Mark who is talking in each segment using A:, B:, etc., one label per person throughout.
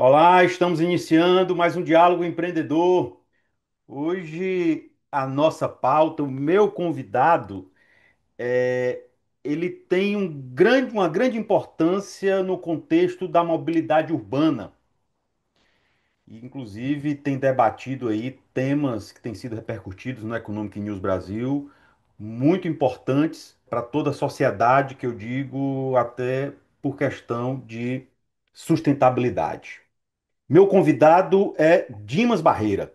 A: Olá, estamos iniciando mais um diálogo empreendedor. Hoje a nossa pauta, o meu convidado, é, ele tem uma grande importância no contexto da mobilidade urbana. E, inclusive, tem debatido aí temas que têm sido repercutidos no Economic News Brasil, muito importantes para toda a sociedade, que eu digo até por questão de sustentabilidade. Meu convidado é Dimas Barreira.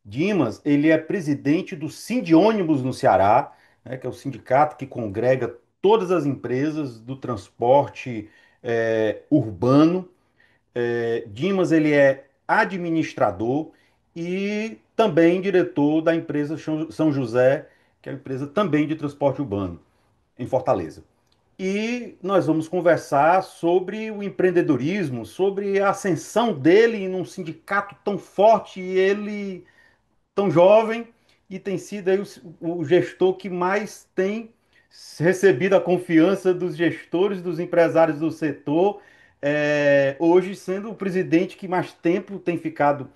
A: Dimas, ele é presidente do Sindônibus no Ceará, né, que é o sindicato que congrega todas as empresas do transporte urbano. Dimas, ele é administrador e também diretor da empresa São José, que é uma empresa também de transporte urbano, em Fortaleza. E nós vamos conversar sobre o empreendedorismo, sobre a ascensão dele num sindicato tão forte, e ele tão jovem, e tem sido aí o gestor que mais tem recebido a confiança dos gestores, dos empresários do setor, hoje sendo o presidente que mais tempo tem ficado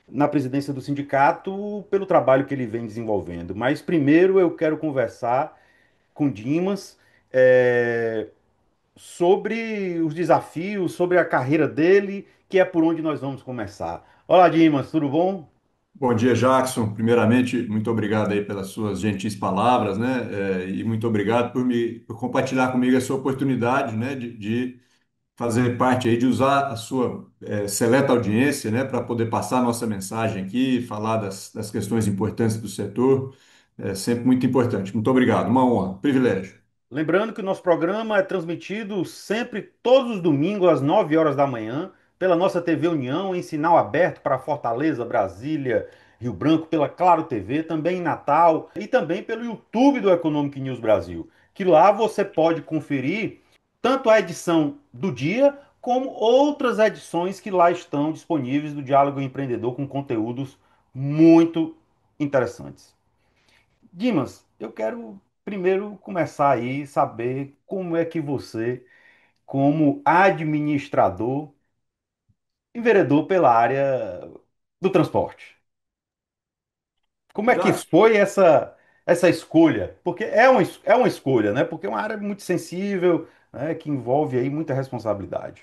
A: na presidência do sindicato pelo trabalho que ele vem desenvolvendo. Mas primeiro eu quero conversar com Dimas, é, sobre os desafios, sobre a carreira dele, que é por onde nós vamos começar. Olá, Dimas, tudo bom?
B: Bom dia, Jackson. Primeiramente, muito obrigado aí pelas suas gentis palavras, né? E muito obrigado por compartilhar comigo essa oportunidade, né? De fazer parte aí, de usar a sua seleta audiência, né? Para poder passar a nossa mensagem aqui, falar das questões importantes do setor. É sempre muito importante. Muito obrigado. Uma honra, privilégio.
A: Lembrando que o nosso programa é transmitido sempre todos os domingos às 9 horas da manhã pela nossa TV União em sinal aberto para Fortaleza, Brasília, Rio Branco, pela Claro TV, também em Natal e também pelo YouTube do Economic News Brasil, que lá você pode conferir tanto a edição do dia como outras edições que lá estão disponíveis do Diálogo Empreendedor com conteúdos muito interessantes. Dimas, eu quero primeiro começar aí saber como é que você, como administrador, enveredou pela área do transporte. Como é que
B: Jackson,
A: foi essa escolha? Porque é uma escolha, né? Porque é uma área muito sensível, né? Que envolve aí muita responsabilidade.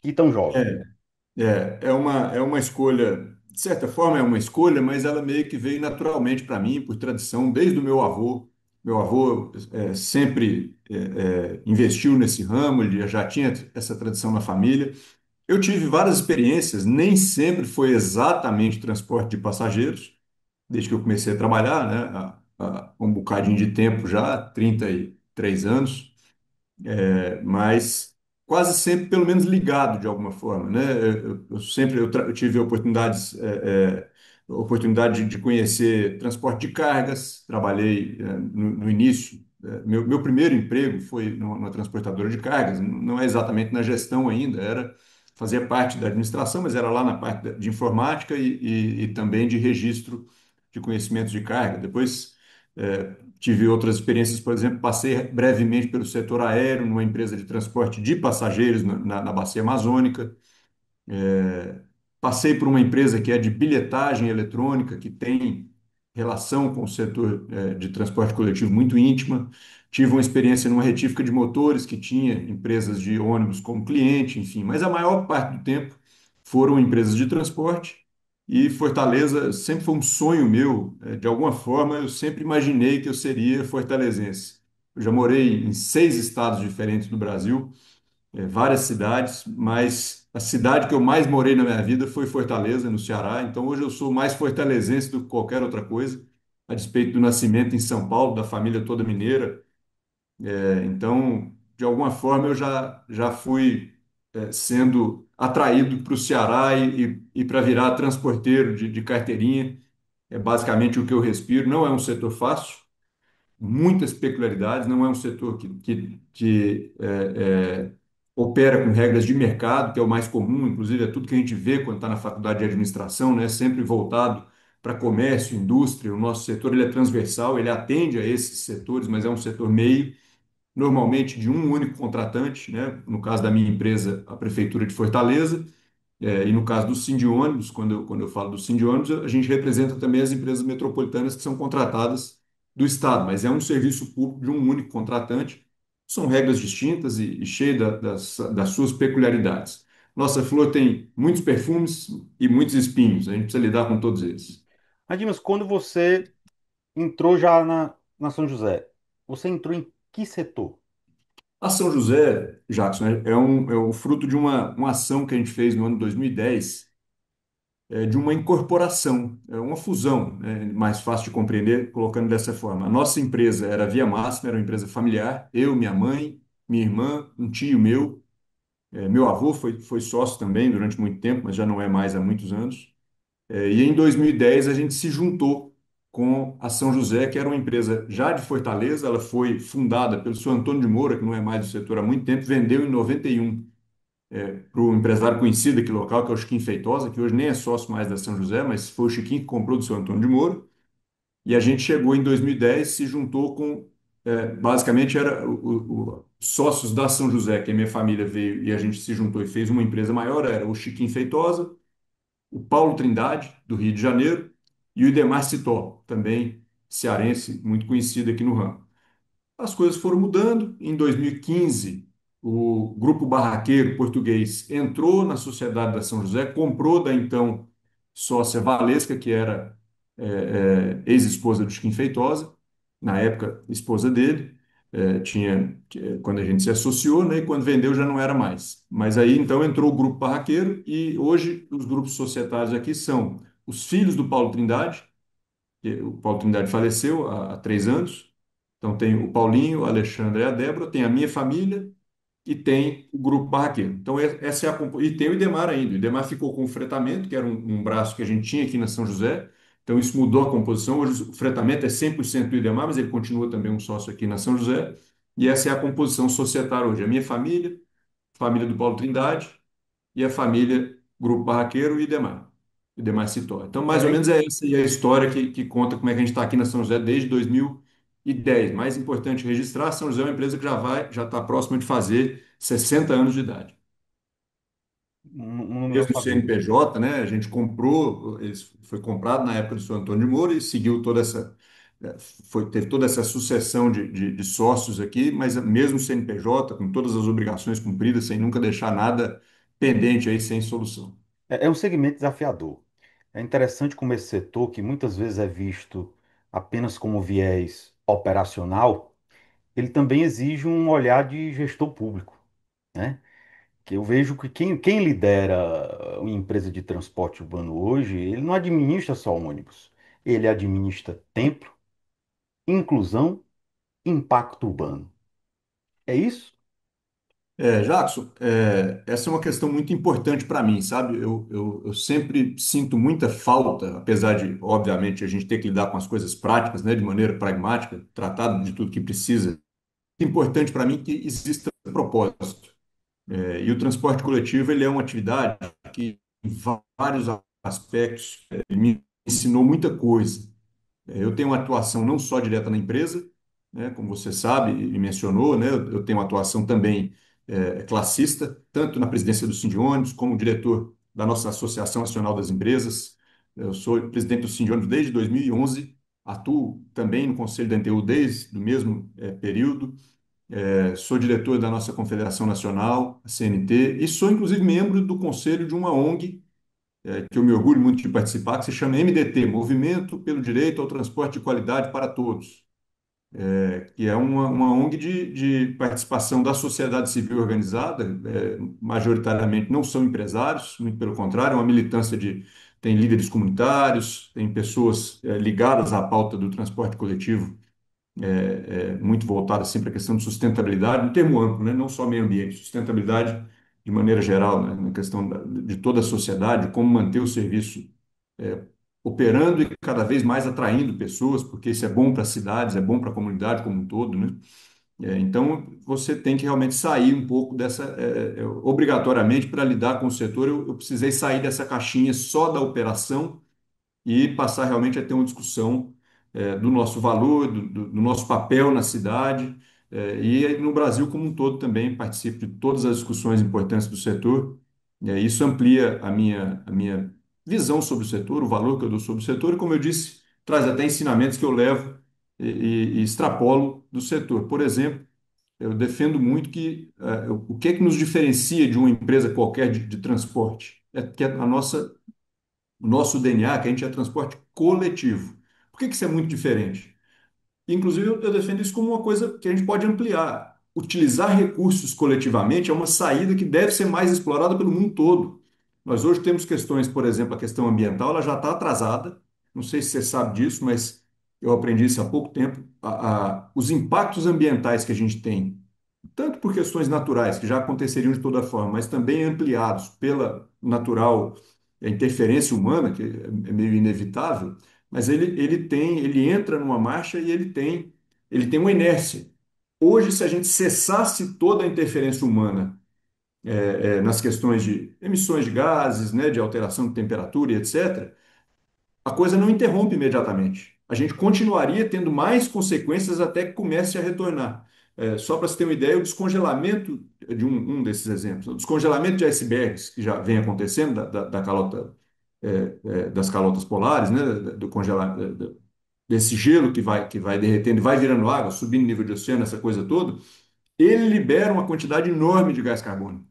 A: E tão jovem.
B: é uma escolha, de certa forma é uma escolha, mas ela meio que veio naturalmente para mim, por tradição, desde o meu avô. Meu avô sempre investiu nesse ramo, ele já tinha essa tradição na família. Eu tive várias experiências, nem sempre foi exatamente transporte de passageiros, desde que eu comecei a trabalhar, né, há um bocadinho de tempo já, 33 anos, mas quase sempre, pelo menos, ligado de alguma forma, né? Eu tive oportunidade de conhecer transporte de cargas, trabalhei no início. Meu primeiro emprego foi numa transportadora de cargas, não é exatamente na gestão ainda, fazia parte da administração, mas era lá na parte de informática e também de registro de conhecimentos de carga. Depois tive outras experiências, por exemplo, passei brevemente pelo setor aéreo, numa empresa de transporte de passageiros na Bacia Amazônica. Passei por uma empresa que é de bilhetagem eletrônica, que tem relação com o setor de transporte coletivo muito íntima. Tive uma experiência numa retífica de motores, que tinha empresas de ônibus como cliente, enfim. Mas a maior parte do tempo foram empresas de transporte. E Fortaleza sempre foi um sonho meu, de alguma forma, eu sempre imaginei que eu seria fortalezense. Eu já morei em 6 estados diferentes do Brasil, várias cidades, mas a cidade que eu mais morei na minha vida foi Fortaleza, no Ceará. Então hoje eu sou mais fortalezense do que qualquer outra coisa, a despeito do nascimento em São Paulo, da família toda mineira. Então, de alguma forma, eu já fui sendo atraído para o Ceará e para virar transporteiro de carteirinha. É basicamente o que eu respiro. Não é um setor fácil, muitas peculiaridades, não é um setor que opera com regras de mercado, que é o mais comum, inclusive é tudo que a gente vê quando está na faculdade de administração, né? Sempre voltado para comércio, indústria. O nosso setor ele é transversal, ele atende a esses setores, mas é um setor meio, normalmente de um único contratante, né? No caso da minha empresa, a Prefeitura de Fortaleza. E no caso do Sindônibus, quando eu falo do Sindônibus, a gente representa também as empresas metropolitanas que são contratadas do Estado, mas é um serviço público de um único contratante. São regras distintas e cheias das suas peculiaridades. Nossa flor tem muitos perfumes e muitos espinhos, a gente precisa lidar com todos eles.
A: Mas, Dimas, quando você entrou já na São José, você entrou em que setor?
B: A São José, Jackson, é o fruto de uma ação que a gente fez no ano 2010, de uma incorporação, uma fusão, né, mais fácil de compreender, colocando dessa forma. A nossa empresa era a Via Máxima, era uma empresa familiar, eu, minha mãe, minha irmã, um tio meu, meu avô foi sócio também durante muito tempo, mas já não é mais há muitos anos. E em 2010 a gente se juntou com a São José, que era uma empresa já de Fortaleza, ela foi fundada pelo senhor Antônio de Moura, que não é mais do setor há muito tempo, vendeu em 91 para o empresário conhecido aqui local, que é o Chiquinho Feitosa, que hoje nem é sócio mais da São José, mas foi o Chiquinho que comprou do seu Antônio de Moura. E a gente chegou em 2010, se juntou com, basicamente, era sócios da São José, que a minha família veio e a gente se juntou e fez uma empresa maior, era o Chiquinho Feitosa, o Paulo Trindade, do Rio de Janeiro, e o Idemar Citó, também cearense, muito conhecido aqui no ramo. As coisas foram mudando. Em 2015, o Grupo Barraqueiro Português entrou na Sociedade da São José, comprou da então sócia Valesca, que era ex-esposa do Chiquinho Feitosa, na época esposa dele. Quando a gente se associou, né, e quando vendeu já não era mais. Mas aí então entrou o Grupo Barraqueiro e hoje os grupos societários aqui são os filhos do Paulo Trindade, que o Paulo Trindade faleceu há 3 anos. Então tem o Paulinho, o Alexandre e a Débora, tem a minha família e tem o grupo barraqueiro. Então essa é e tem o Idemar ainda. O Idemar ficou com o fretamento, que era um braço que a gente tinha aqui na São José. Então isso mudou a composição. Hoje o fretamento é 100% do Idemar, mas ele continua também um sócio aqui na São José. E essa é a composição societária hoje. A minha família, família do Paulo Trindade e a família Grupo Barraqueiro e Demar Citó. Então, mais ou
A: É,
B: menos é essa aí a história que conta como é que a gente está aqui na São José desde 2010. Mais importante registrar, a São José é uma empresa que já está próxima de fazer 60 anos de idade.
A: um número
B: Mesmo o
A: assustador.
B: CNPJ, né, a gente comprou, foi comprado na época do senhor Antônio de Moura e seguiu toda essa, teve toda essa sucessão de sócios aqui, mas mesmo o CNPJ, com todas as obrigações cumpridas, sem nunca deixar nada pendente aí sem solução.
A: É um segmento desafiador. É interessante como esse setor, que muitas vezes é visto apenas como viés operacional, ele também exige um olhar de gestor público, né? Que eu vejo que quem lidera uma empresa de transporte urbano hoje, ele não administra só ônibus, ele administra tempo, inclusão, impacto urbano. É isso?
B: Jackson, essa é uma questão muito importante para mim, sabe? Eu sempre sinto muita falta, apesar de, obviamente, a gente ter que lidar com as coisas práticas, né, de maneira pragmática, tratar de tudo que precisa. É importante para mim que exista propósito. E o transporte coletivo, ele é uma atividade que, em vários aspectos, ele me ensinou muita coisa. Eu tenho uma atuação não só direta na empresa, né, como você sabe e mencionou, né, eu tenho uma atuação também classista, tanto na presidência do Sindiones, como diretor da nossa Associação Nacional das Empresas. Eu sou presidente do Sindiones desde 2011, atuo também no Conselho da NTU desde o mesmo período. Sou diretor da nossa Confederação Nacional, a CNT, e sou inclusive membro do conselho de uma ONG que eu me orgulho muito de participar, que se chama MDT, Movimento pelo Direito ao Transporte de Qualidade para Todos, que é uma ONG de participação da sociedade civil organizada, majoritariamente não são empresários, muito pelo contrário, é uma militância tem líderes comunitários, tem pessoas ligadas à pauta do transporte coletivo, muito voltada sempre à questão de sustentabilidade, no termo amplo, né? Não só meio ambiente, sustentabilidade de maneira geral, né? Na questão de toda a sociedade, como manter o serviço é, operando e cada vez mais atraindo pessoas, porque isso é bom para as cidades, é bom para a comunidade como um todo, né? Então, você tem que realmente sair um pouco dessa, obrigatoriamente, para lidar com o setor, eu precisei sair dessa caixinha só da operação e passar realmente a ter uma discussão do nosso valor, do nosso papel na cidade, e no Brasil como um todo também participo de todas as discussões importantes do setor, Isso amplia a minha visão sobre o setor, o valor que eu dou sobre o setor, e como eu disse, traz até ensinamentos que eu levo e extrapolo do setor. Por exemplo, eu defendo muito que o que é que nos diferencia de uma empresa qualquer de transporte? É que o nosso DNA, que a gente é transporte coletivo. Por que que isso é muito diferente? Inclusive, eu defendo isso como uma coisa que a gente pode ampliar. Utilizar recursos coletivamente é uma saída que deve ser mais explorada pelo mundo todo. Nós hoje temos questões, por exemplo, a questão ambiental, ela já está atrasada. Não sei se você sabe disso, mas eu aprendi isso há pouco tempo. Os impactos ambientais que a gente tem, tanto por questões naturais, que já aconteceriam de toda forma, mas também ampliados pela natural interferência humana, que é meio inevitável, mas ele entra numa marcha e ele tem uma inércia. Hoje, se a gente cessasse toda a interferência humana nas questões de emissões de gases, né, de alteração de temperatura e etc., a coisa não interrompe imediatamente. A gente continuaria tendo mais consequências até que comece a retornar. Só para você ter uma ideia, o descongelamento de um desses exemplos, o descongelamento de icebergs, que já vem acontecendo da calota, das calotas polares, né, do congelamento, desse gelo que vai derretendo e vai virando água, subindo o nível de oceano, essa coisa toda, ele libera uma quantidade enorme de gás carbônico.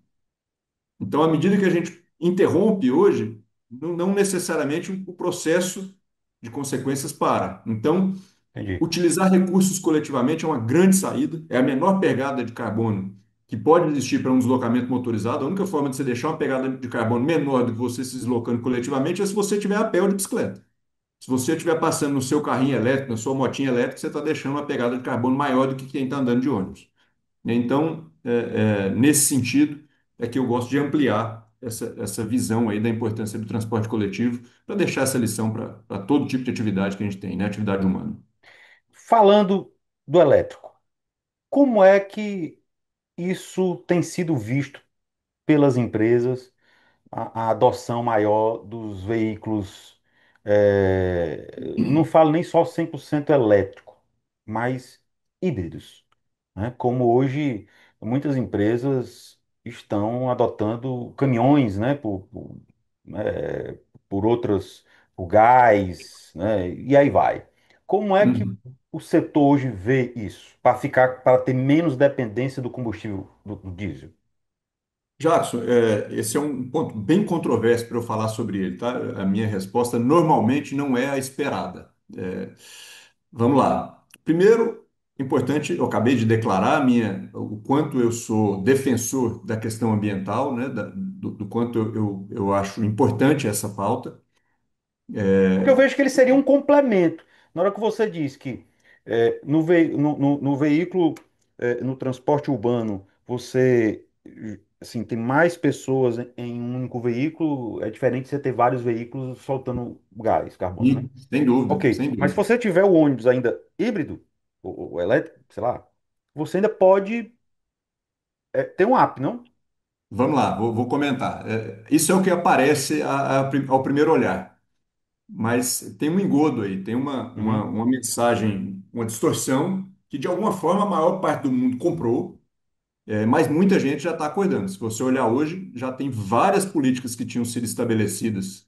B: Então, à medida que a gente interrompe hoje, não necessariamente o processo de consequências para. Então,
A: Entendi.
B: utilizar recursos coletivamente é uma grande saída, é a menor pegada de carbono que pode existir para um deslocamento motorizado. A única forma de você deixar uma pegada de carbono menor do que você se deslocando coletivamente é se você tiver a pé ou de bicicleta. Se você estiver passando no seu carrinho elétrico, na sua motinha elétrica, você está deixando uma pegada de carbono maior do que quem está andando de ônibus. Então, nesse sentido, é que eu gosto de ampliar essa visão aí da importância do transporte coletivo para deixar essa lição para todo tipo de atividade que a gente tem, né? Atividade humana.
A: Falando do elétrico, como é que isso tem sido visto pelas empresas, a adoção maior dos veículos, não falo nem só 100% elétrico, mas híbridos, né? Como hoje muitas empresas estão adotando caminhões, né, por outras, por gás, né, e aí vai. Como é que
B: Uhum.
A: o setor hoje vê isso, para ter menos dependência do combustível do diesel?
B: Jackson, esse é um ponto bem controverso para eu falar sobre ele, tá? A minha resposta normalmente não é a esperada. Vamos lá. Primeiro, importante, eu acabei de declarar o quanto eu sou defensor da questão ambiental, né? Do quanto eu acho importante essa pauta.
A: Porque eu vejo que ele seria um complemento. Na hora que você diz que no veículo, no transporte urbano, você assim, tem mais pessoas em um único veículo, é diferente de você ter vários veículos soltando gás, carbono, né?
B: E, sem dúvida,
A: Ok,
B: sem
A: mas se
B: dúvida.
A: você tiver o ônibus ainda híbrido, ou elétrico, sei lá, você ainda pode ter um app, não?
B: Vamos lá, vou comentar. Isso é o que aparece ao primeiro olhar, mas tem um engodo aí, tem
A: Uhum.
B: uma mensagem, uma distorção que de alguma forma a maior parte do mundo comprou. Mas muita gente já está acordando. Se você olhar hoje, já tem várias políticas que tinham sido estabelecidas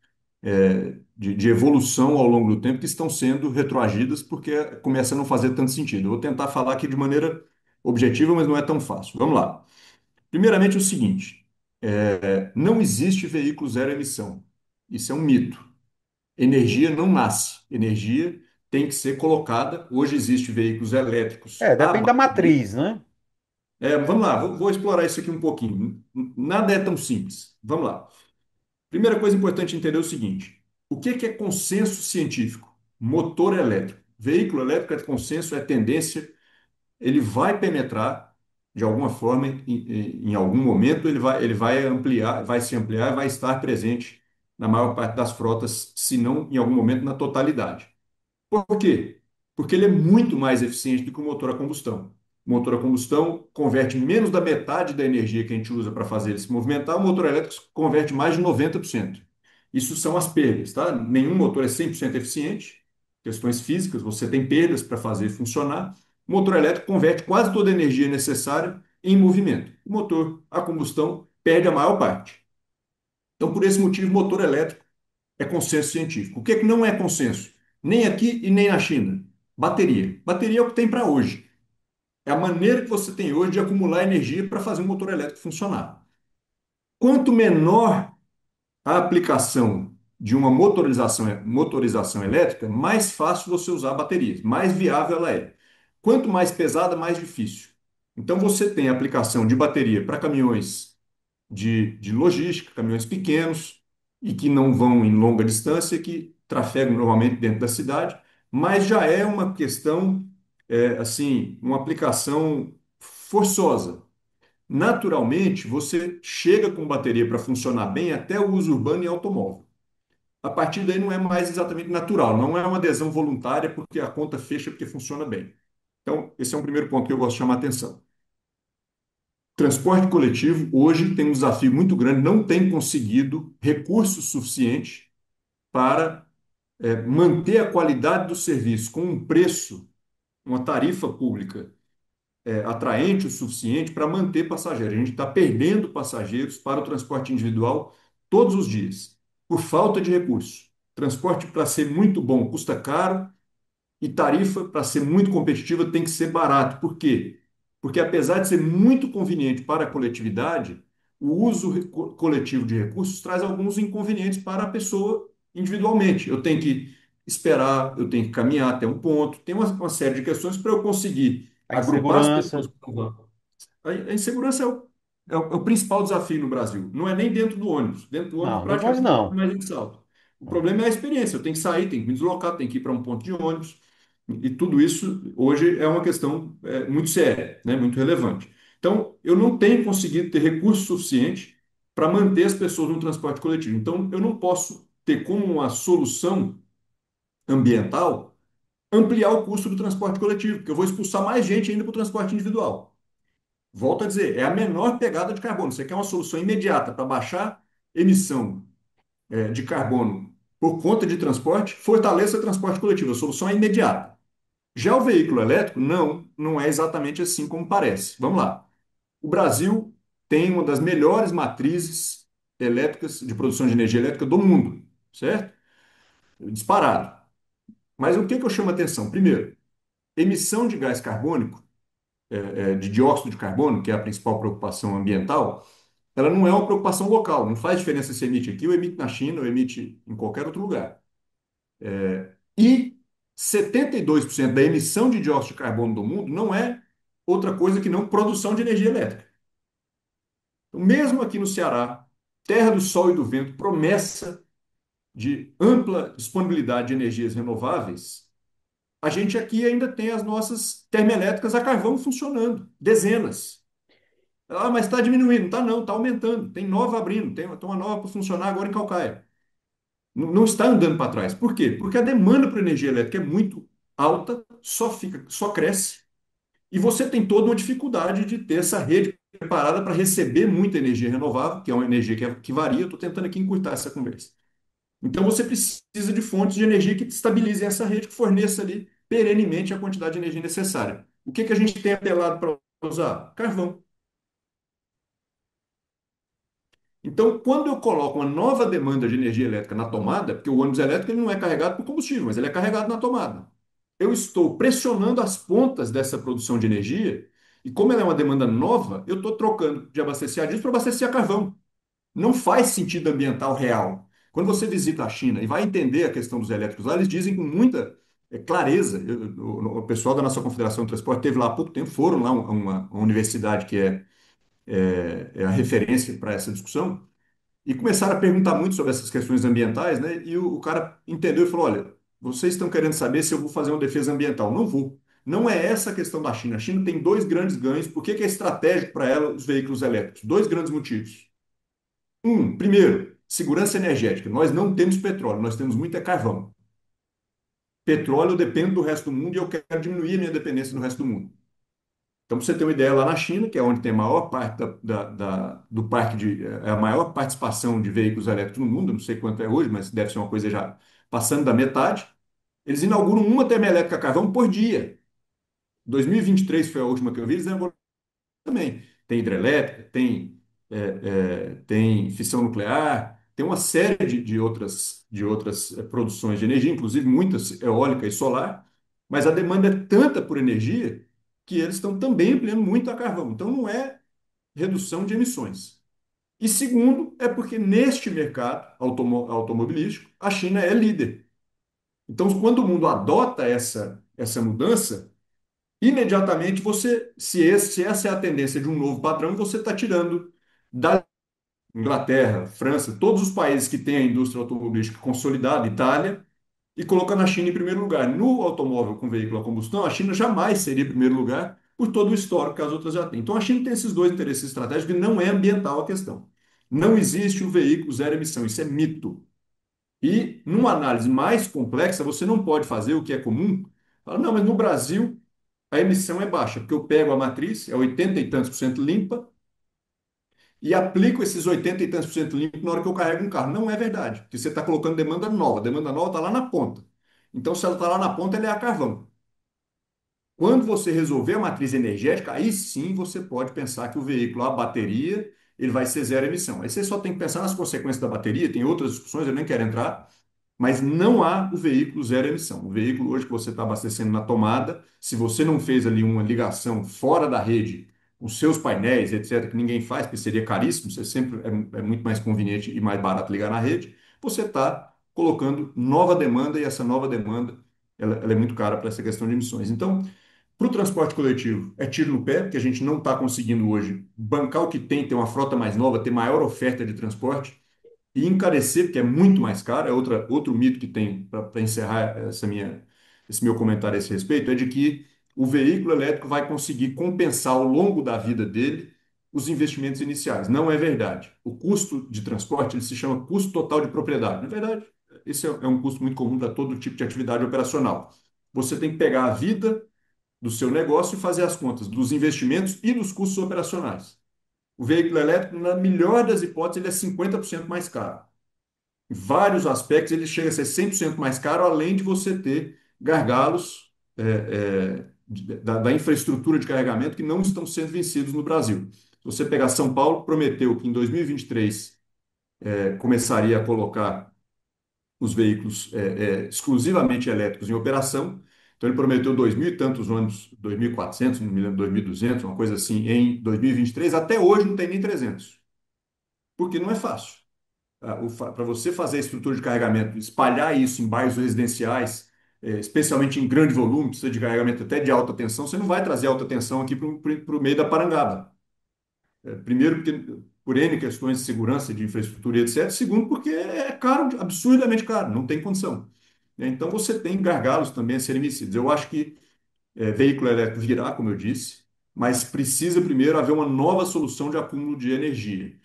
B: de evolução ao longo do tempo que estão sendo retroagidas porque começa a não fazer tanto sentido. Eu vou tentar falar aqui de maneira objetiva, mas não é tão fácil. Vamos lá. Primeiramente, o seguinte: não existe veículo zero emissão. Isso é um mito. Energia não nasce. Energia tem que ser colocada. Hoje existem veículos elétricos
A: É,
B: a
A: depende da
B: bateria.
A: matriz, né?
B: Vamos lá, vou explorar isso aqui um pouquinho. Nada é tão simples. Vamos lá. Primeira coisa importante entender é o seguinte: o que é consenso científico? Motor elétrico. Veículo elétrico é consenso, é tendência, ele vai penetrar de alguma forma, em algum momento, ele vai ampliar, vai se ampliar, vai estar presente na maior parte das frotas, se não em algum momento na totalidade. Por quê? Porque ele é muito mais eficiente do que o motor a combustão. O motor a combustão converte menos da metade da energia que a gente usa para fazer ele se movimentar, o motor elétrico converte mais de 90%. Isso são as perdas, tá? Nenhum motor é 100% eficiente, questões físicas, você tem perdas para fazer funcionar. O motor elétrico converte quase toda a energia necessária em movimento. O motor a combustão perde a maior parte. Então, por esse motivo, motor elétrico é consenso científico. O que é que não é consenso? Nem aqui e nem na China. Bateria. Bateria é o que tem para hoje. É a maneira que você tem hoje de acumular energia para fazer um motor elétrico funcionar. Quanto menor a aplicação de uma motorização elétrica, mais fácil você usar baterias, mais viável ela é. Quanto mais pesada, mais difícil. Então você tem a aplicação de bateria para caminhões de logística, caminhões pequenos e que não vão em longa distância, que trafegam normalmente dentro da cidade, mas já é uma questão, assim, uma aplicação forçosa. Naturalmente, você chega com bateria para funcionar bem até o uso urbano e automóvel. A partir daí não é mais exatamente natural, não é uma adesão voluntária porque a conta fecha porque funciona bem. Então, esse é um primeiro ponto que eu gosto de chamar a atenção. Transporte coletivo hoje tem um desafio muito grande, não tem conseguido recurso suficiente para manter a qualidade do serviço com um preço, uma tarifa pública atraente o suficiente para manter passageiros. A gente está perdendo passageiros para o transporte individual todos os dias, por falta de recursos. Transporte para ser muito bom custa caro e tarifa para ser muito competitiva tem que ser barato. Por quê? Porque apesar de ser muito conveniente para a coletividade, o uso coletivo de recursos traz alguns inconvenientes para a pessoa individualmente. Eu tenho que esperar, eu tenho que caminhar até um ponto, tem uma série de questões para eu conseguir
A: A
B: agrupar as pessoas
A: insegurança.
B: que vão. A insegurança é o principal desafio no Brasil. Não é nem dentro do ônibus. Dentro do ônibus,
A: Não, dentro do
B: praticamente, não
A: não.
B: tem mais gente salta. O problema é a experiência. Eu tenho que sair, tenho que me deslocar, tenho que ir para um ponto de ônibus. E tudo isso, hoje, é uma questão muito séria, né? Muito relevante. Então, eu não tenho conseguido ter recurso suficiente para manter as pessoas no transporte coletivo. Então, eu não posso ter como uma solução ambiental ampliar o custo do transporte coletivo, porque eu vou expulsar mais gente ainda para o transporte individual. Volto a dizer, é a menor pegada de carbono. Você quer uma solução imediata para baixar emissão de carbono por conta de transporte, fortaleça o transporte coletivo. A solução é imediata. Já o veículo elétrico, não é exatamente assim como parece. Vamos lá. O Brasil tem uma das melhores matrizes elétricas de produção de energia elétrica do mundo, certo? Disparado. Mas o que que eu chamo a atenção? Primeiro, emissão de gás carbônico, de dióxido de carbono, que é a principal preocupação ambiental, ela não é uma preocupação local. Não faz diferença se emite aqui ou emite na China ou emite em qualquer outro lugar. E 72% da emissão de dióxido de carbono do mundo não é outra coisa que não produção de energia elétrica. Então, mesmo aqui no Ceará, terra do sol e do vento, promessa de ampla disponibilidade de energias renováveis, a gente aqui ainda tem as nossas termoelétricas a carvão funcionando, dezenas. Ah, mas está diminuindo. Está não, está aumentando. Tem nova abrindo, tem uma nova para funcionar agora em Calcaia. Não está andando para trás. Por quê? Porque a demanda por energia elétrica é muito alta, só cresce, e você tem toda uma dificuldade de ter essa rede preparada para receber muita energia renovável, que é uma energia que varia. Estou tentando aqui encurtar essa conversa. Então você precisa de fontes de energia que estabilizem essa rede, que forneça ali perenemente a quantidade de energia necessária. O que que a gente tem apelado para usar? Carvão. Então, quando eu coloco uma nova demanda de energia elétrica na tomada, porque o ônibus elétrico ele não é carregado por combustível, mas ele é carregado na tomada. Eu estou pressionando as pontas dessa produção de energia, e como ela é uma demanda nova, eu estou trocando de abastecer a diesel para abastecer a carvão. Não faz sentido ambiental real. Quando você visita a China e vai entender a questão dos elétricos lá, eles dizem com muita clareza. O pessoal da nossa Confederação de Transporte teve lá há pouco tempo, foram lá a uma universidade que é a referência para essa discussão. E começaram a perguntar muito sobre essas questões ambientais, né? E o cara entendeu e falou: olha, vocês estão querendo saber se eu vou fazer uma defesa ambiental. Não vou. Não é essa a questão da China. A China tem dois grandes ganhos. Por que que é estratégico para ela os veículos elétricos? Dois grandes motivos. Primeiro, segurança energética. Nós não temos petróleo, nós temos muito carvão. Petróleo eu dependo do resto do mundo e eu quero diminuir a minha dependência do resto do mundo. Então, para você ter uma ideia, lá na China, que é onde tem a maior parte do parque a maior participação de veículos elétricos no mundo, não sei quanto é hoje, mas deve ser uma coisa já passando da metade, eles inauguram uma termoelétrica a carvão por dia. 2023 foi a última que eu vi, eles inauguram também. Tem hidrelétrica, tem fissão nuclear. tem uma série de outras produções de energia, inclusive muitas eólica e solar, mas a demanda é tanta por energia que eles estão também empregando muito a carvão. Então, não é redução de emissões. E segundo, é porque neste mercado automobilístico, a China é líder. Então, quando o mundo adota essa mudança, imediatamente se essa é a tendência de um novo padrão, você está tirando da Inglaterra, França, todos os países que têm a indústria automobilística consolidada, Itália, e colocando a China em primeiro lugar. No automóvel com veículo a combustão, a China jamais seria em primeiro lugar por todo o histórico que as outras já têm. Então, a China tem esses dois interesses estratégicos e não é ambiental a questão. Não existe um veículo zero emissão, isso é mito. E, numa análise mais complexa, você não pode fazer o que é comum. Fala, não, mas no Brasil a emissão é baixa, porque eu pego a matriz, é 80 e tantos por cento limpa, e aplico esses 80 e tantos por cento limpo na hora que eu carrego um carro. Não é verdade, porque você está colocando demanda nova. A demanda nova está lá na ponta. Então, se ela está lá na ponta, ela é a carvão. Quando você resolver a matriz energética, aí sim você pode pensar que o veículo, a bateria, ele vai ser zero emissão. Aí você só tem que pensar nas consequências da bateria, tem outras discussões, eu nem quero entrar, mas não há o veículo zero emissão. O veículo hoje que você está abastecendo na tomada, se você não fez ali uma ligação fora da rede, os seus painéis, etc., que ninguém faz, porque seria caríssimo, você sempre é muito mais conveniente e mais barato ligar na rede, você está colocando nova demanda e essa nova demanda ela é muito cara para essa questão de emissões. Então, para o transporte coletivo, é tiro no pé, porque a gente não está conseguindo hoje bancar o que tem, ter uma frota mais nova, ter maior oferta de transporte e encarecer, porque é muito mais caro. Outro mito que tem, para encerrar esse meu comentário a esse respeito, é de que o veículo elétrico vai conseguir compensar ao longo da vida dele os investimentos iniciais. Não é verdade. O custo de transporte ele se chama custo total de propriedade. Na verdade, esse é um custo muito comum para todo tipo de atividade operacional. Você tem que pegar a vida do seu negócio e fazer as contas dos investimentos e dos custos operacionais. O veículo elétrico, na melhor das hipóteses, ele é 50% mais caro. Em vários aspectos, ele chega a ser 100% mais caro, além de você ter gargalos da infraestrutura de carregamento que não estão sendo vencidos no Brasil. Se você pegar São Paulo, prometeu que em 2023 começaria a colocar os veículos exclusivamente elétricos em operação. Então, ele prometeu 2.000 e tantos ônibus, 2.400, não me lembro, 2.200, uma coisa assim, em 2023. Até hoje não tem nem 300, porque não é fácil. Para você fazer a estrutura de carregamento, espalhar isso em bairros residenciais, especialmente em grande volume, precisa de carregamento até de alta tensão, você não vai trazer alta tensão aqui para o meio da Parangaba. Primeiro, porque, por N questões de segurança, de infraestrutura e etc. Segundo, porque é caro, absurdamente caro, não tem condição. Então, você tem gargalos também a serem vencidos. Eu acho que veículo elétrico virá, como eu disse, mas precisa primeiro haver uma nova solução de acúmulo de energia.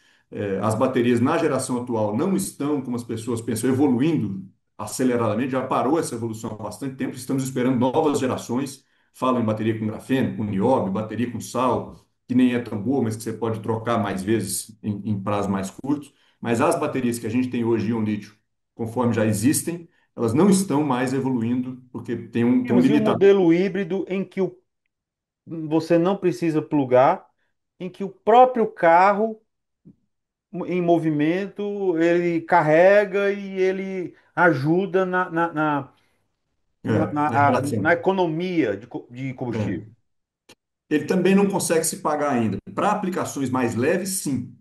B: As baterias na geração atual não estão, como as pessoas pensam, evoluindo aceleradamente, já parou essa evolução há bastante tempo, estamos esperando novas gerações. Falam em bateria com grafeno, com nióbio, bateria com sal, que nem é tão boa, mas que você pode trocar mais vezes em prazos mais curtos. Mas as baterias que a gente tem hoje, íon lítio, conforme já existem, elas não estão mais evoluindo, porque tem um
A: Temos um
B: limitador.
A: modelo híbrido em que você não precisa plugar, em que o próprio carro em movimento ele carrega e ele ajuda
B: Na
A: na
B: geração.
A: economia de
B: É.
A: combustível.
B: Ele também não consegue se pagar ainda. Para aplicações mais leves, sim.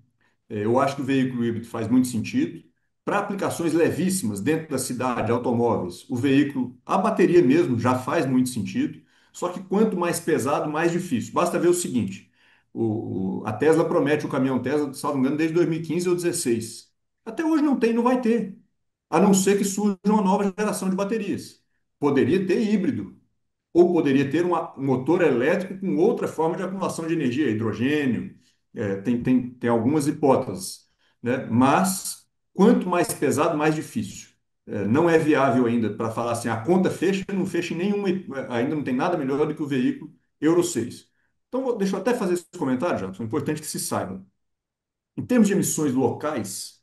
B: Eu acho que o veículo híbrido faz muito sentido. Para aplicações levíssimas dentro da cidade, automóveis, o veículo, a bateria mesmo já faz muito sentido. Só que quanto mais pesado, mais difícil. Basta ver o seguinte: a Tesla promete o caminhão Tesla, salvo engano, desde 2015 ou 2016. Até hoje não tem, não vai ter. A não ser que surja uma nova geração de baterias. Poderia ter híbrido, ou poderia ter um motor elétrico com outra forma de acumulação de energia, hidrogênio, tem algumas hipóteses, né? Mas quanto mais pesado, mais difícil. Não é viável ainda para falar assim, a conta fecha, não fecha em nenhuma, ainda não tem nada melhor do que o veículo Euro 6. Então, deixa eu até fazer esse comentário, Jadson, é importante que se saiba. Em termos de emissões locais,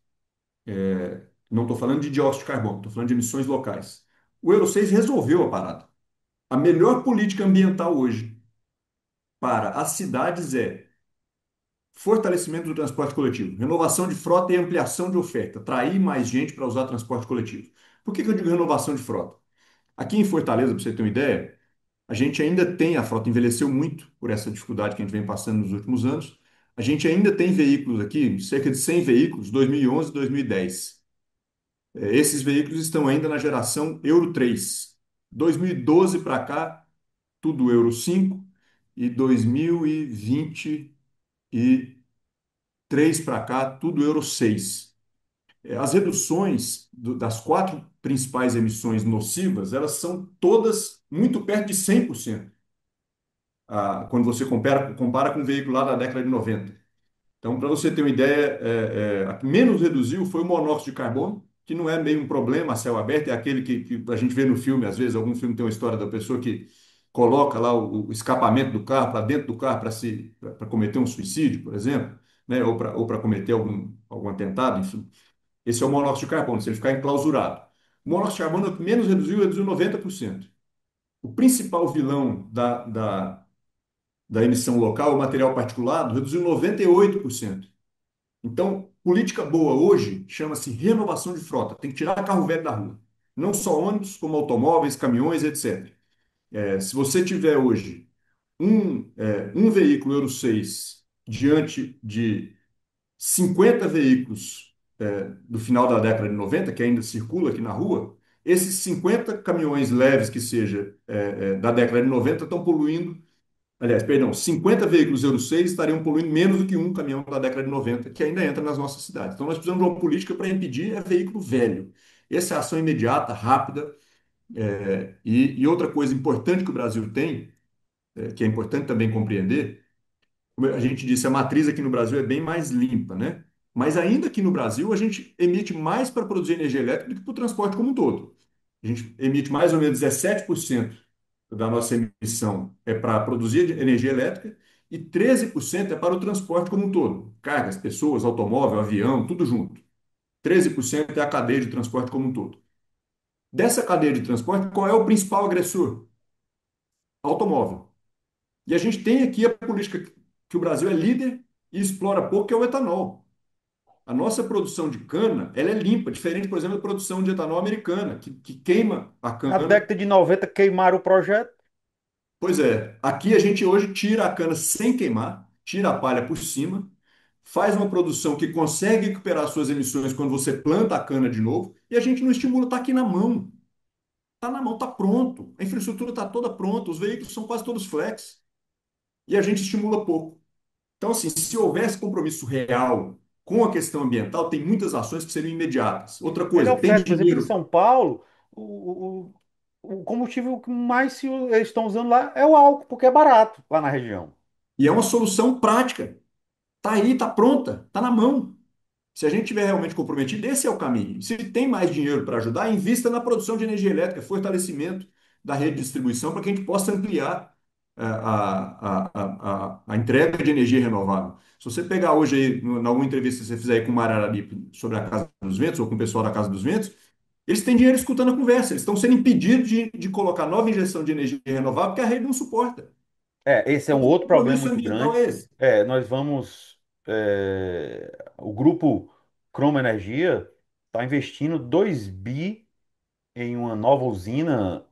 B: não estou falando de dióxido de carbono, estou falando de emissões locais. O Euro 6 resolveu a parada. A melhor política ambiental hoje para as cidades é fortalecimento do transporte coletivo, renovação de frota e ampliação de oferta, atrair mais gente para usar transporte coletivo. Por que que eu digo renovação de frota? Aqui em Fortaleza, para você ter uma ideia, a gente ainda tem, a frota envelheceu muito por essa dificuldade que a gente vem passando nos últimos anos. A gente ainda tem veículos aqui, cerca de 100 veículos, 2011 e 2010. Esses veículos estão ainda na geração Euro 3. 2012 para cá, tudo Euro 5 e 2023 para cá, tudo Euro 6. As reduções das quatro principais emissões nocivas, elas são todas muito perto de 100%, quando você compara com o veículo lá da década de 90. Então, para você ter uma ideia, a que menos reduziu foi o monóxido de carbono, que não é meio um problema a céu aberto, é aquele que a gente vê no filme, às vezes, algum filme tem uma história da pessoa que coloca lá o escapamento do carro para dentro do carro para cometer um suicídio, por exemplo, né? Ou para cometer algum atentado, enfim. Esse é o monóxido de carbono, se ele ficar enclausurado. O monóxido de carbono é o que menos reduziu 90%. O principal vilão da emissão local, o material particulado, reduziu 98%. Então, política boa hoje chama-se renovação de frota. Tem que tirar carro velho da rua. Não só ônibus, como automóveis, caminhões, etc. Se você tiver hoje um veículo Euro 6 diante de 50 veículos do final da década de 90 que ainda circula aqui na rua, esses 50 caminhões leves que seja da década de 90 estão poluindo. Aliás, perdão, 50 veículos Euro 6 estariam poluindo menos do que um caminhão da década de 90 que ainda entra nas nossas cidades. Então, nós precisamos de uma política para impedir veículo velho. Essa é a ação imediata, rápida. E outra coisa importante que o Brasil tem, que é importante também compreender, como a gente disse, a matriz aqui no Brasil é bem mais limpa, né? Mas ainda aqui no Brasil, a gente emite mais para produzir energia elétrica do que para o transporte como um todo. A gente emite mais ou menos 17% da nossa emissão para produzir energia elétrica e 13% é para o transporte como um todo. Cargas, pessoas, automóvel, avião, tudo junto. 13% é a cadeia de transporte como um todo. Dessa cadeia de transporte, qual é o principal agressor? Automóvel. E a gente tem aqui a política que o Brasil é líder e explora pouco, que é o etanol. A nossa produção de cana, ela é limpa, diferente, por exemplo, da produção de etanol americana, que queima a
A: Na
B: cana.
A: década de 90 queimaram o projeto.
B: Pois é, aqui a gente hoje tira a cana sem queimar, tira a palha por cima, faz uma produção que consegue recuperar suas emissões quando você planta a cana de novo, e a gente não estimula, está aqui na mão. Está na mão, está pronto. A infraestrutura está toda pronta, os veículos são quase todos flex, e a gente estimula pouco. Então, assim, se houvesse compromisso real com a questão ambiental, tem muitas ações que seriam imediatas. Outra
A: Ele
B: coisa, tem
A: oferece, por exemplo, em
B: dinheiro.
A: São Paulo, o combustível que mais eles estão usando lá é o álcool, porque é barato lá na região.
B: E é uma solução prática. Está aí, está pronta, está na mão. Se a gente tiver realmente comprometido, esse é o caminho. Se tem mais dinheiro para ajudar, invista na produção de energia elétrica, fortalecimento da rede de distribuição para que a gente possa ampliar a entrega de energia renovável. Se você pegar hoje aí, em alguma entrevista que você fizer aí com o Mar Araripe sobre a Casa dos Ventos, ou com o pessoal da Casa dos Ventos, eles têm dinheiro escutando a conversa, eles estão sendo impedidos de colocar nova injeção de energia renovável porque a rede não suporta.
A: Esse é
B: Então,
A: um
B: que
A: outro problema
B: compromisso
A: muito
B: ambiental
A: grande.
B: é esse?
A: Nós vamos. O grupo Croma Energia está investindo 2 bi em uma nova usina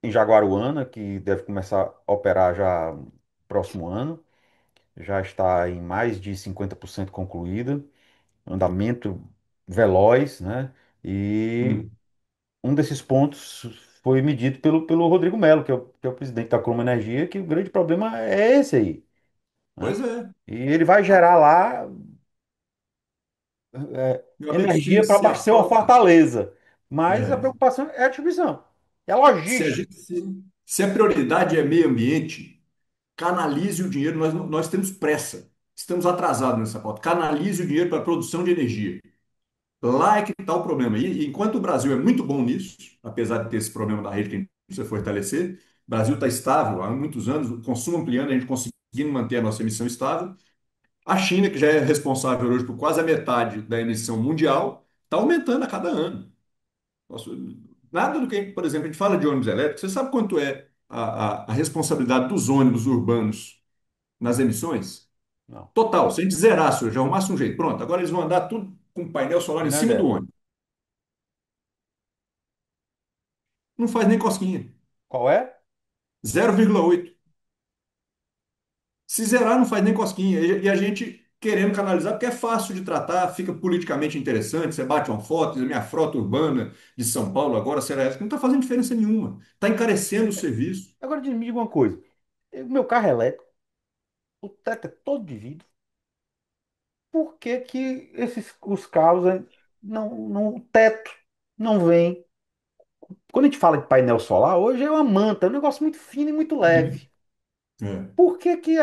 A: em Jaguaruana, que deve começar a operar já no próximo ano. Já está em mais de 50% concluída, andamento veloz, né? E
B: Hum.
A: um desses pontos foi medido pelo Rodrigo Mello, que é o presidente da Croma Energia, que o grande problema é esse aí, né?
B: Pois é.
A: E ele vai gerar lá
B: Meu amigo,
A: energia
B: se,
A: para
B: se a
A: abastecer uma
B: pauta.
A: fortaleza. Mas a
B: É,
A: preocupação é a distribuição, é a
B: se a
A: logística.
B: gente, se a prioridade é meio ambiente, canalize o dinheiro. Nós temos pressa, estamos atrasados nessa pauta. Canalize o dinheiro para a produção de energia. Lá é que está o problema. E enquanto o Brasil é muito bom nisso, apesar de ter esse problema da rede que a gente precisa fortalecer, o Brasil está estável há muitos anos, o consumo ampliando, a gente conseguindo manter a nossa emissão estável. A China, que já é responsável hoje por quase a metade da emissão mundial, está aumentando a cada ano. Nossa, nada do que, por exemplo, a gente fala de ônibus elétricos, você sabe quanto é a responsabilidade dos ônibus urbanos nas emissões?
A: Não.
B: Total, se a gente zerasse hoje, arrumasse um jeito, pronto, agora eles vão andar tudo com painel solar em
A: Menor
B: cima do
A: ideia.
B: ônibus. Não faz nem cosquinha.
A: Qual é?
B: 0,8. Se zerar, não faz nem cosquinha. E a gente querendo canalizar, porque é fácil de tratar, fica politicamente interessante. Você bate uma foto, diz, minha frota urbana de São Paulo agora será essa. Não está fazendo diferença nenhuma. Está encarecendo o serviço.
A: Agora me diga uma coisa. O meu carro é elétrico, o teto é todo de vidro. Por que que os carros o teto não vem? Quando a gente fala de painel solar, hoje é uma manta, é um negócio muito fino e muito leve.
B: Uhum. É.
A: Por que que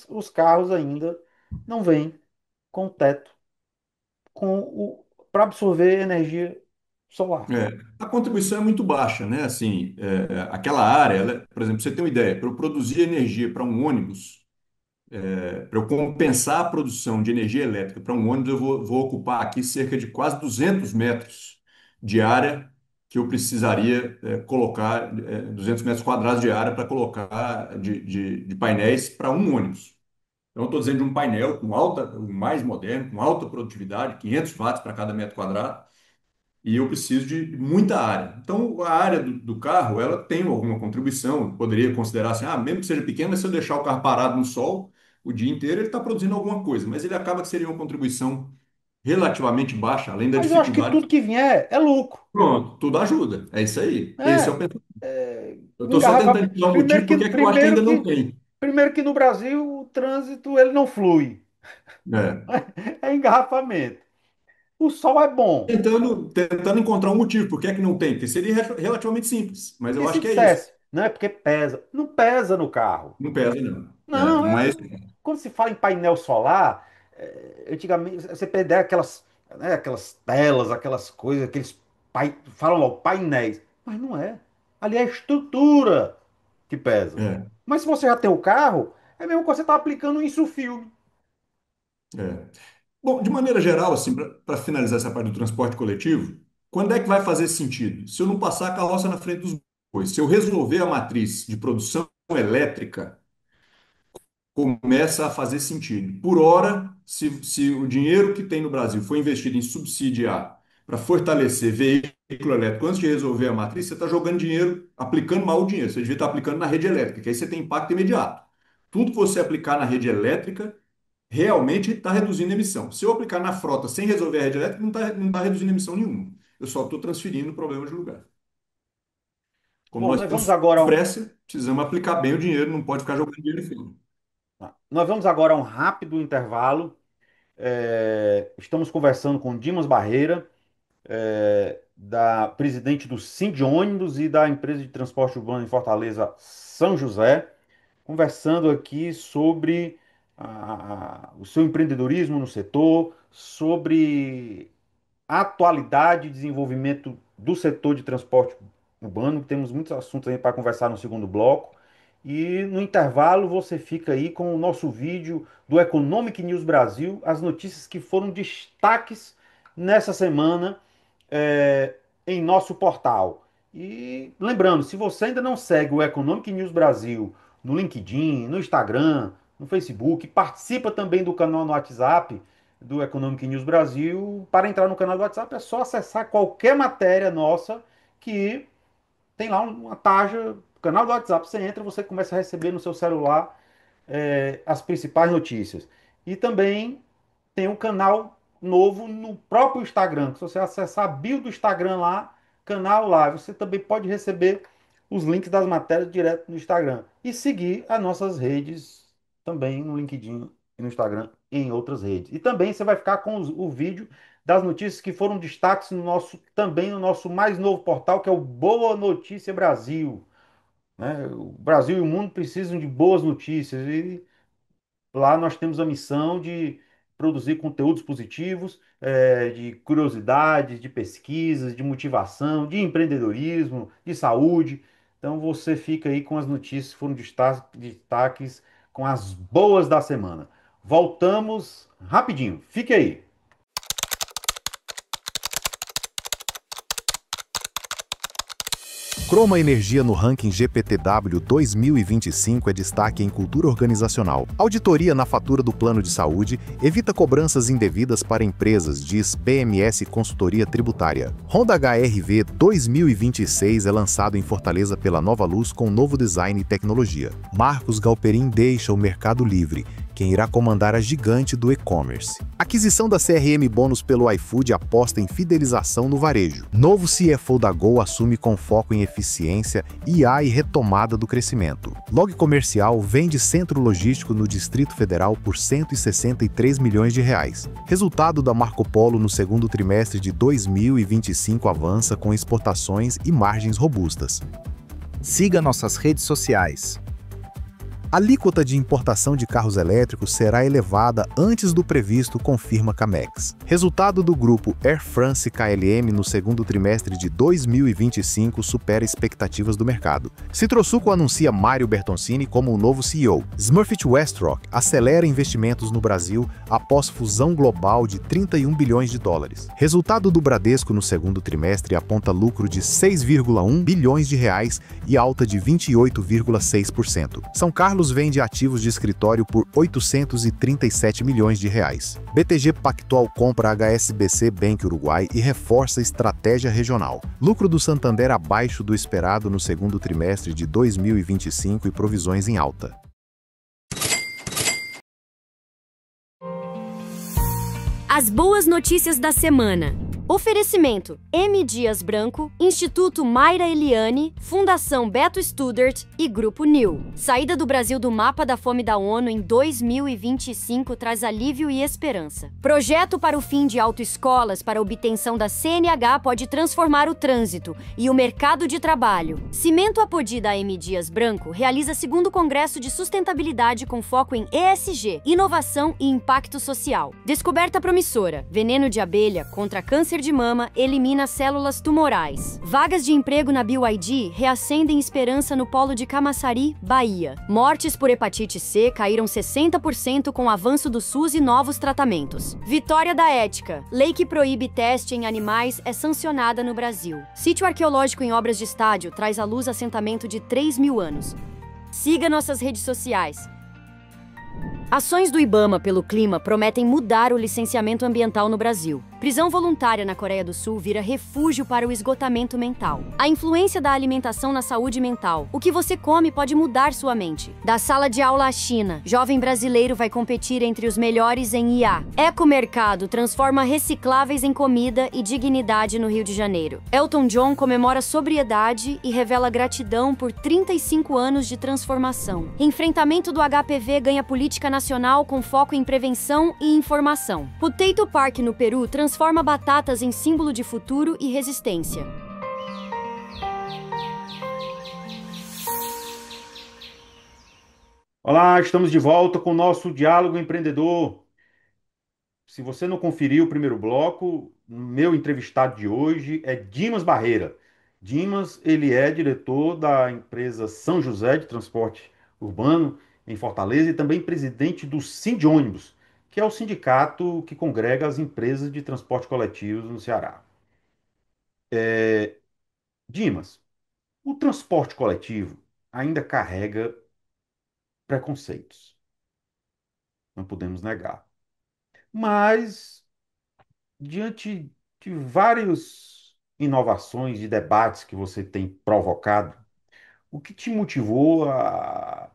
A: os carros ainda não vêm com o teto, com o para absorver energia solar?
B: É. A contribuição é muito baixa, né? Assim, aquela área, por exemplo, pra você ter uma ideia, para eu produzir energia para um ônibus, para eu compensar a produção de energia elétrica para um ônibus, eu vou ocupar aqui cerca de quase 200 metros de área que eu precisaria colocar, 200 metros quadrados de área para colocar de painéis para um ônibus. Então, eu estou dizendo de um painel com alta, o mais moderno, com alta produtividade, 500 watts para cada metro quadrado, e eu preciso de muita área. Então, a área do carro, ela tem alguma contribuição. Poderia considerar assim, mesmo que seja pequeno, mas se eu deixar o carro parado no sol o dia inteiro, ele está produzindo alguma coisa. Mas ele acaba que seria uma contribuição relativamente baixa, além da
A: Mas eu acho que tudo
B: dificuldade.
A: que vier é lucro.
B: Pronto, tudo ajuda. É isso aí. Esse é o
A: É,
B: pensamento. Eu estou só
A: engarrafa.
B: tentando dar um
A: Primeiro
B: motivo
A: que,
B: porque é que eu acho que ainda
A: primeiro
B: não
A: que,
B: tem.
A: primeiro que no Brasil o trânsito ele não flui.
B: É.
A: É engarrafamento. O sol é bom.
B: Tentando encontrar um motivo, por que é que não tem? Porque seria relativamente simples, mas
A: E
B: eu
A: se
B: acho que é isso.
A: dissesse, não é porque pesa. Não pesa no carro.
B: Não pesa, não.
A: Não,
B: Não é
A: é.
B: isso.
A: Quando se fala em painel solar, antigamente você perder aquelas, né, aquelas telas, aquelas coisas, falam logo painéis. Mas não é. Ali é a estrutura que pesa.
B: É,
A: Mas se você já tem o carro, é mesmo que você está aplicando um insulfilme.
B: é. Bom, de maneira geral, assim, para finalizar essa parte do transporte coletivo, quando é que vai fazer sentido? Se eu não passar a carroça na frente dos bois, se eu resolver a matriz de produção elétrica, começa a fazer sentido. Por hora, se o dinheiro que tem no Brasil foi investido em subsidiar para fortalecer veículo elétrico antes de resolver a matriz, você está jogando dinheiro, aplicando mal o dinheiro. Você devia estar aplicando na rede elétrica, que aí você tem impacto imediato. Tudo que você aplicar na rede elétrica realmente está reduzindo a emissão. Se eu aplicar na frota sem resolver a rede elétrica, não tá reduzindo emissão nenhuma. Eu só estou transferindo o problema de lugar. Como
A: Bom,
B: nós
A: nós vamos
B: temos
A: agora
B: pressa, precisamos aplicar bem o dinheiro, não pode ficar jogando dinheiro fora.
A: nós vamos agora a um rápido intervalo. Estamos conversando com Dimas Barreira, da presidente do Sind Ônibus e da empresa de transporte urbano em Fortaleza, São José, conversando aqui sobre o seu empreendedorismo no setor, sobre a atualidade e desenvolvimento do setor de transporte urbano. Temos muitos assuntos aí para conversar no segundo bloco. E no intervalo você fica aí com o nosso vídeo do Economic News Brasil, as notícias que foram destaques nessa semana é, em nosso portal. E lembrando, se você ainda não segue o Economic News Brasil no LinkedIn, no Instagram, no Facebook, participa também do canal no WhatsApp do Economic News Brasil. Para entrar no canal do WhatsApp é só acessar qualquer matéria nossa que tem lá uma tarja, canal do WhatsApp. Você entra, você começa a receber no seu celular as principais notícias. E também tem um canal novo no próprio Instagram. Se você acessar a bio do Instagram lá, canal lá, você também pode receber os links das matérias direto no Instagram. E seguir as nossas redes também no LinkedIn e no Instagram e em outras redes. E também você vai ficar com o vídeo das notícias que foram destaques no nosso também no nosso mais novo portal, que é o Boa Notícia Brasil. Né? O Brasil e o mundo precisam de boas notícias e lá nós temos a missão de produzir conteúdos positivos, de curiosidades, de pesquisas, de motivação, de empreendedorismo, de saúde. Então você fica aí com as notícias que foram destaques com as boas da semana. Voltamos rapidinho. Fique aí.
C: Croma Energia no ranking GPTW 2025 é destaque em cultura organizacional. Auditoria na fatura do plano de saúde evita cobranças indevidas para empresas, diz BMS Consultoria Tributária. Honda HR-V 2026 é lançado em Fortaleza pela Nova Luz com novo design e tecnologia. Marcos Galperin deixa o Mercado Livre. Quem irá comandar a gigante do e-commerce. Aquisição da CRM Bônus pelo iFood aposta em fidelização no varejo. Novo CFO da Gol assume com foco em eficiência, IA e retomada do crescimento. Log Comercial vende centro logístico no Distrito Federal por R$ 163 milhões. Resultado da Marco Polo no segundo trimestre de 2025 avança com exportações e margens robustas.
D: Siga nossas redes sociais.
C: A alíquota de importação de carros elétricos será elevada antes do previsto, confirma Camex. Resultado do grupo Air France KLM no segundo trimestre de 2025 supera expectativas do mercado. Citrosuco anuncia Mário Bertoncini como o novo CEO. Smurfit Westrock acelera investimentos no Brasil após fusão global de 31 bilhões de dólares. Resultado do Bradesco no segundo trimestre aponta lucro de 6,1 bilhões de reais e alta de 28,6%. São Carlos vende ativos de escritório por 837 milhões de reais. BTG Pactual compra HSBC Bank Uruguai e reforça estratégia regional. Lucro do Santander abaixo do esperado no segundo trimestre de 2025 e provisões em alta.
E: As boas notícias da semana. Oferecimento: M. Dias Branco, Instituto Mayra Eliane, Fundação Beto Studert e Grupo New. Saída do Brasil do mapa da fome da ONU em 2025 traz alívio e esperança. Projeto para o fim de autoescolas para obtenção da CNH pode transformar o trânsito e o mercado de trabalho. Cimento Apodi da M. Dias Branco realiza segundo Congresso de Sustentabilidade com foco em ESG, inovação e impacto social. Descoberta promissora: veneno de abelha contra câncer de mama elimina células tumorais. Vagas de emprego na BYD reacendem esperança no polo de Camaçari, Bahia. Mortes por hepatite C caíram 60% com o avanço do SUS e novos tratamentos. Vitória da ética: lei que proíbe teste em animais é sancionada no Brasil. Sítio arqueológico em obras de estádio traz à luz assentamento de 3.000 anos. Siga nossas redes sociais. Ações do IBAMA pelo clima prometem mudar o licenciamento ambiental no Brasil. Prisão voluntária na Coreia do Sul vira refúgio para o esgotamento mental. A influência da alimentação na saúde mental. O que você come pode mudar sua mente. Da sala de aula à China, jovem brasileiro vai competir entre os melhores em IA. Ecomercado transforma recicláveis em comida e dignidade no Rio de Janeiro. Elton John comemora sobriedade e revela gratidão por 35 anos de transformação. Enfrentamento do HPV ganha política nacional com foco em prevenção e informação. Potato Park no Peru transforma batatas em símbolo de futuro e resistência.
A: Olá, estamos de volta com o nosso Diálogo Empreendedor. Se você não conferiu o primeiro bloco, meu entrevistado de hoje é Dimas Barreira. Dimas, ele é diretor da empresa São José de Transporte Urbano em Fortaleza e também presidente do Sindônibus, que é o sindicato que congrega as empresas de transporte coletivo no Ceará. Dimas, o transporte coletivo ainda carrega preconceitos, não podemos negar. Mas diante de várias inovações e debates que você tem provocado, o que te motivou a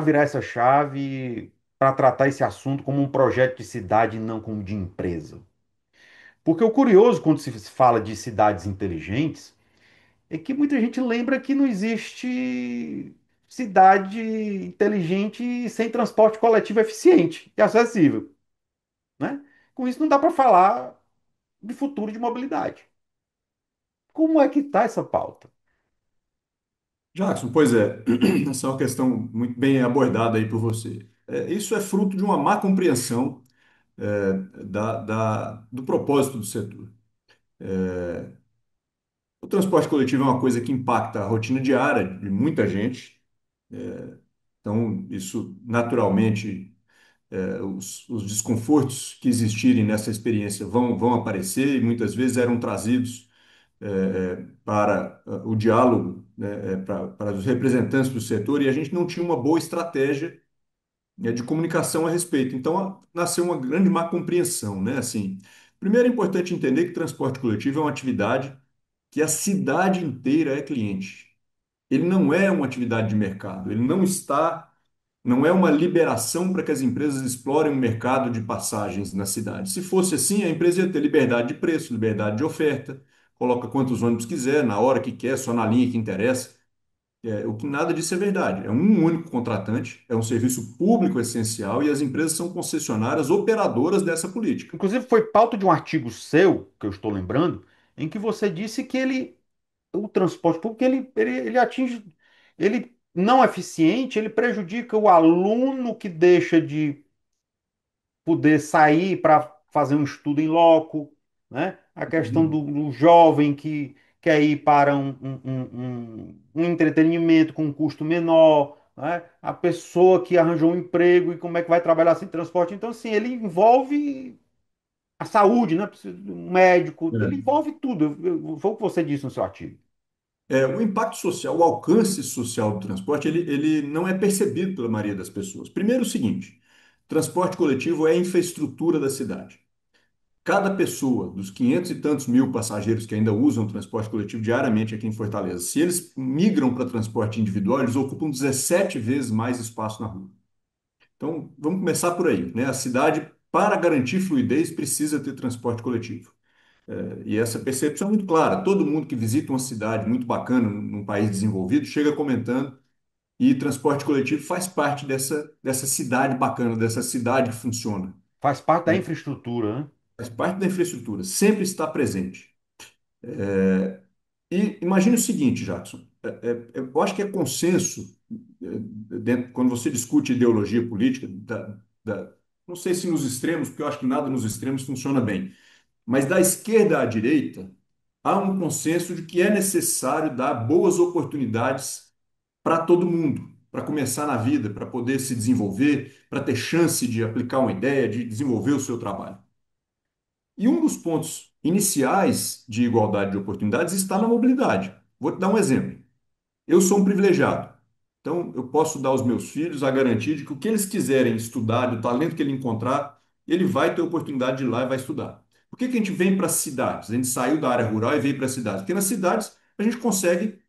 A: virar essa chave para tratar esse assunto como um projeto de cidade e não como de empresa? Porque o curioso quando se fala de cidades inteligentes é que muita gente lembra que não existe cidade inteligente sem transporte coletivo eficiente e acessível, né? Com isso não dá para falar de futuro de mobilidade. Como é que está essa pauta?
B: Jackson, pois é, essa é uma questão muito bem abordada aí por você. Isso é fruto de uma má compreensão do propósito do setor. O transporte coletivo é uma coisa que impacta a rotina diária de muita gente, então isso naturalmente, os desconfortos que existirem nessa experiência vão aparecer e muitas vezes eram trazidos para o diálogo, né, para os representantes do setor, e a gente não tinha uma boa estratégia, né, de comunicação a respeito. Então, nasceu uma grande má compreensão, né? Assim, primeiro é importante entender que transporte coletivo é uma atividade que a cidade inteira é cliente. Ele não é uma atividade de mercado, ele não é uma liberação para que as empresas explorem o mercado de passagens na cidade. Se fosse assim, a empresa ia ter liberdade de preço, liberdade de oferta, coloca quantos ônibus quiser, na hora que quer, só na linha que interessa. O que nada disso é verdade. É um único contratante, é um serviço público essencial e as empresas são concessionárias operadoras dessa política.
A: Inclusive, foi pauta de um artigo seu, que eu estou lembrando, em que você disse que o transporte público, ele atinge, ele não é eficiente, ele prejudica o aluno que deixa de poder sair para fazer um estudo em loco, né? A questão
B: Uhum.
A: do jovem que quer ir para um entretenimento com um custo menor, né? A pessoa que arranjou um emprego e como é que vai trabalhar sem transporte. Então, assim, ele envolve a saúde, né? Precisa de um médico, ele
B: É.
A: envolve tudo. Foi o que você disse no seu artigo.
B: O impacto social, o alcance social do transporte, ele não é percebido pela maioria das pessoas. Primeiro, o seguinte: transporte coletivo é a infraestrutura da cidade. Cada pessoa, dos 500 e tantos mil passageiros que ainda usam transporte coletivo diariamente aqui em Fortaleza, se eles migram para transporte individual, eles ocupam 17 vezes mais espaço na rua. Então, vamos começar por aí, né? A cidade, para garantir fluidez, precisa ter transporte coletivo. E essa percepção é muito clara. Todo mundo que visita uma cidade muito bacana, num país desenvolvido, chega comentando, e transporte coletivo faz parte dessa cidade bacana, dessa cidade que funciona,
A: Faz parte da
B: né?
A: infraestrutura, né?
B: Faz parte da infraestrutura, sempre está presente. E imagine o seguinte, Jackson, eu acho que é consenso, quando você discute ideologia política, não sei se nos extremos, porque eu acho que nada nos extremos funciona bem, mas da esquerda à direita, há um consenso de que é necessário dar boas oportunidades para todo mundo, para começar na vida, para poder se desenvolver, para ter chance de aplicar uma ideia, de desenvolver o seu trabalho. E um dos pontos iniciais de igualdade de oportunidades está na mobilidade. Vou te dar um exemplo. Eu sou um privilegiado. Então, eu posso dar aos meus filhos a garantia de que o que eles quiserem estudar, do talento que ele encontrar, ele vai ter oportunidade de ir lá e vai estudar. Por que que a gente vem para as cidades? A gente saiu da área rural e veio para as cidades. Porque nas cidades a gente consegue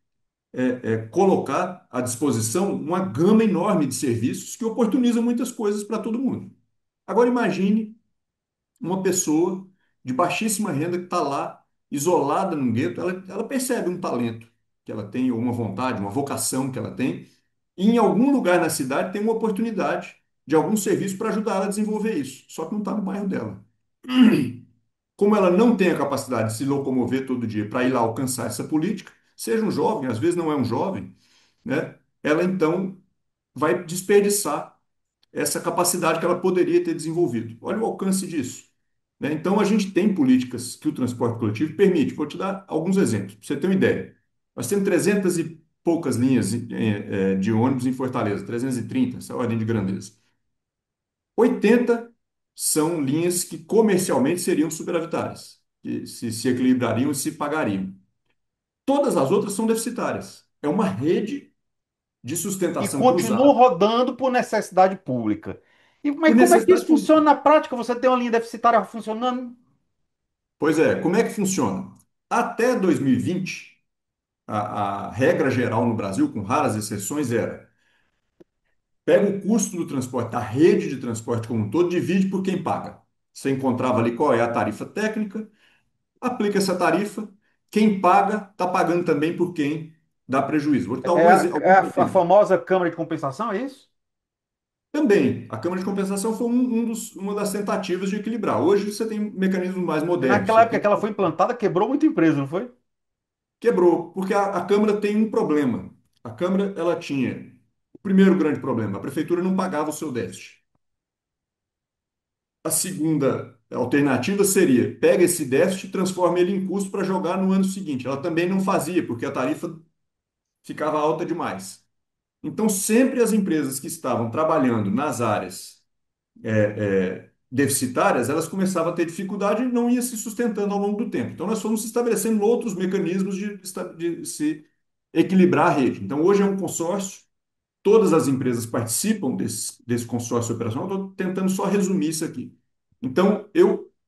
B: colocar à disposição uma gama enorme de serviços que oportunizam muitas coisas para todo mundo. Agora imagine uma pessoa de baixíssima renda que está lá, isolada num gueto, ela percebe um talento que ela tem, ou uma vontade, uma vocação que ela tem, e em algum lugar na cidade tem uma oportunidade de algum serviço para ajudar ela a desenvolver isso, só que não está no bairro dela. Como ela não tem a capacidade de se locomover todo dia para ir lá alcançar essa política, seja um jovem, às vezes não é um jovem, né? Ela então vai desperdiçar essa capacidade que ela poderia ter desenvolvido. Olha o alcance disso, né? Então, a gente tem políticas que o transporte coletivo permite. Vou te dar alguns exemplos, para você ter uma ideia. Nós temos 300 e poucas linhas de ônibus em Fortaleza, 330, essa é a ordem de grandeza. 80 são linhas que comercialmente seriam superavitárias, que se equilibrariam e se pagariam. Todas as outras são deficitárias. É uma rede de
A: E
B: sustentação
A: continuam
B: cruzada
A: rodando por necessidade pública.
B: por
A: Mas como é que isso
B: necessidade
A: funciona
B: pública.
A: na prática? Você tem uma linha deficitária funcionando?
B: Pois é, como é que funciona? Até 2020, a regra geral no Brasil, com raras exceções, era: pega o custo do transporte, da rede de transporte como um todo, divide por quem paga. Você encontrava ali qual é a tarifa técnica, aplica essa tarifa, quem paga está pagando também por quem dá prejuízo. Vou te dar
A: É
B: alguns
A: a
B: exemplos.
A: famosa Câmara de Compensação, é isso?
B: Também, a Câmara de Compensação foi uma das tentativas de equilibrar. Hoje você tem mecanismos mais
A: Porque
B: modernos.
A: naquela
B: Você
A: época
B: tem
A: que ela foi implantada, quebrou muita empresa, não foi?
B: Quebrou, porque a Câmara tem um problema. A Câmara, ela tinha o primeiro grande problema: a prefeitura não pagava o seu déficit. A segunda alternativa seria: pega esse déficit e transforma ele em custo para jogar no ano seguinte. Ela também não fazia, porque a tarifa ficava alta demais. Então, sempre as empresas que estavam trabalhando nas áreas deficitárias, elas começavam a ter dificuldade e não ia se sustentando ao longo do tempo. Então, nós fomos estabelecendo outros mecanismos de se equilibrar a rede. Então, hoje é um consórcio, todas as empresas participam desse consórcio operacional. Estou tentando só resumir isso aqui. Então,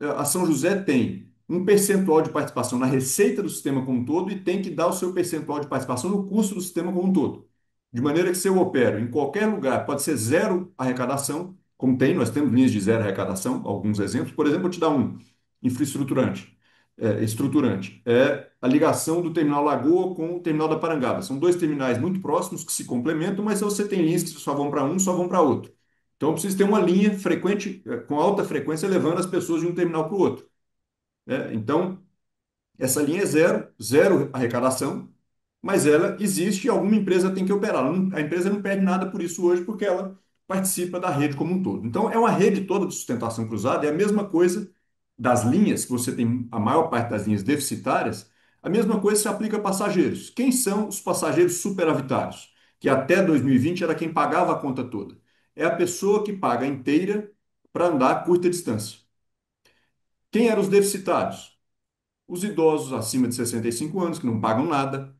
B: a São José tem um percentual de participação na receita do sistema como um todo e tem que dar o seu percentual de participação no custo do sistema como um todo. De maneira que se eu opero em qualquer lugar, pode ser zero arrecadação, como tem, nós temos linhas de zero arrecadação, alguns exemplos. Por exemplo, vou te dar um, infraestruturante, estruturante. É a ligação do terminal Lagoa com o terminal da Parangaba. São dois terminais muito próximos que se complementam, mas você tem linhas que só vão para um, só vão para outro. Então, eu preciso ter uma linha frequente, com alta frequência, levando as pessoas de um terminal para o outro. Então, essa linha é zero, zero arrecadação, mas ela existe e alguma empresa tem que operá-la. A empresa não perde nada por isso hoje, porque ela participa da rede como um todo. Então, é uma rede toda de sustentação cruzada, é a mesma coisa das linhas, que você tem a maior parte das linhas deficitárias, a mesma coisa se aplica a passageiros. Quem são os passageiros superavitários? Que até 2020 era quem pagava a conta toda. É a pessoa que paga inteira para andar a curta distância. Quem eram os deficitários? Os idosos acima de 65 anos, que não pagam nada,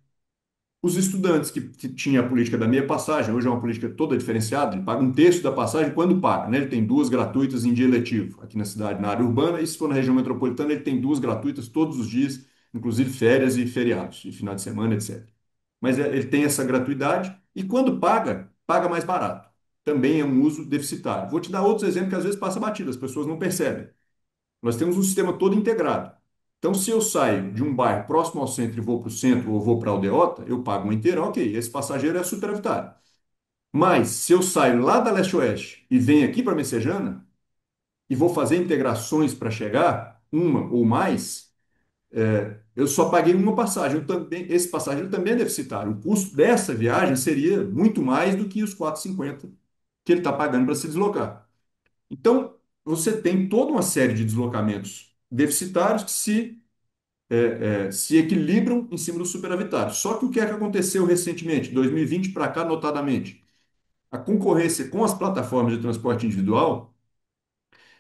B: os estudantes que tinha a política da meia passagem, hoje é uma política toda diferenciada, ele paga um terço da passagem quando paga, né? Ele tem duas gratuitas em dia letivo, aqui na cidade, na área urbana, e se for na região metropolitana, ele tem duas gratuitas todos os dias, inclusive férias e feriados, e final de semana, etc. Mas ele tem essa gratuidade, e quando paga, paga mais barato. Também é um uso deficitário. Vou te dar outros exemplos que às vezes passa batido, as pessoas não percebem. Nós temos um sistema todo integrado. Então, se eu saio de um bairro próximo ao centro e vou para o centro ou vou para a aldeota, eu pago uma inteira, ok, esse passageiro é superavitário. Mas, se eu saio lá da Leste-Oeste e venho aqui para Messejana e vou fazer integrações para chegar, uma ou mais, eu só paguei uma passagem. Esse passageiro também é deficitário. O custo dessa viagem seria muito mais do que os 4,50 que ele está pagando para se deslocar. Então, você tem toda uma série de deslocamentos deficitários que se equilibram em cima do superavitário. Só que o que é que aconteceu recentemente, 2020 para cá, notadamente? A concorrência com as plataformas de transporte individual,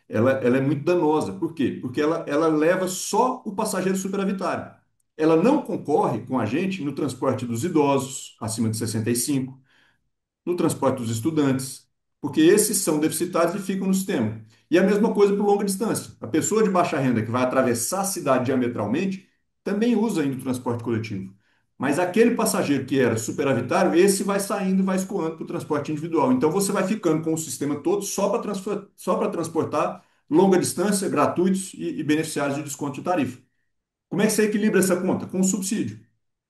B: ela é muito danosa. Por quê? Porque ela leva só o passageiro superavitário. Ela não concorre com a gente no transporte dos idosos, acima de 65, no transporte dos estudantes, porque esses são deficitários e ficam no sistema. E a mesma coisa para longa distância. A pessoa de baixa renda que vai atravessar a cidade diametralmente também usa ainda o transporte coletivo. Mas aquele passageiro que era superavitário, esse vai saindo e vai escoando para o transporte individual. Então você vai ficando com o sistema todo só para transportar longa distância, gratuitos e beneficiários de desconto de tarifa. Como é que você equilibra essa conta? Com o subsídio.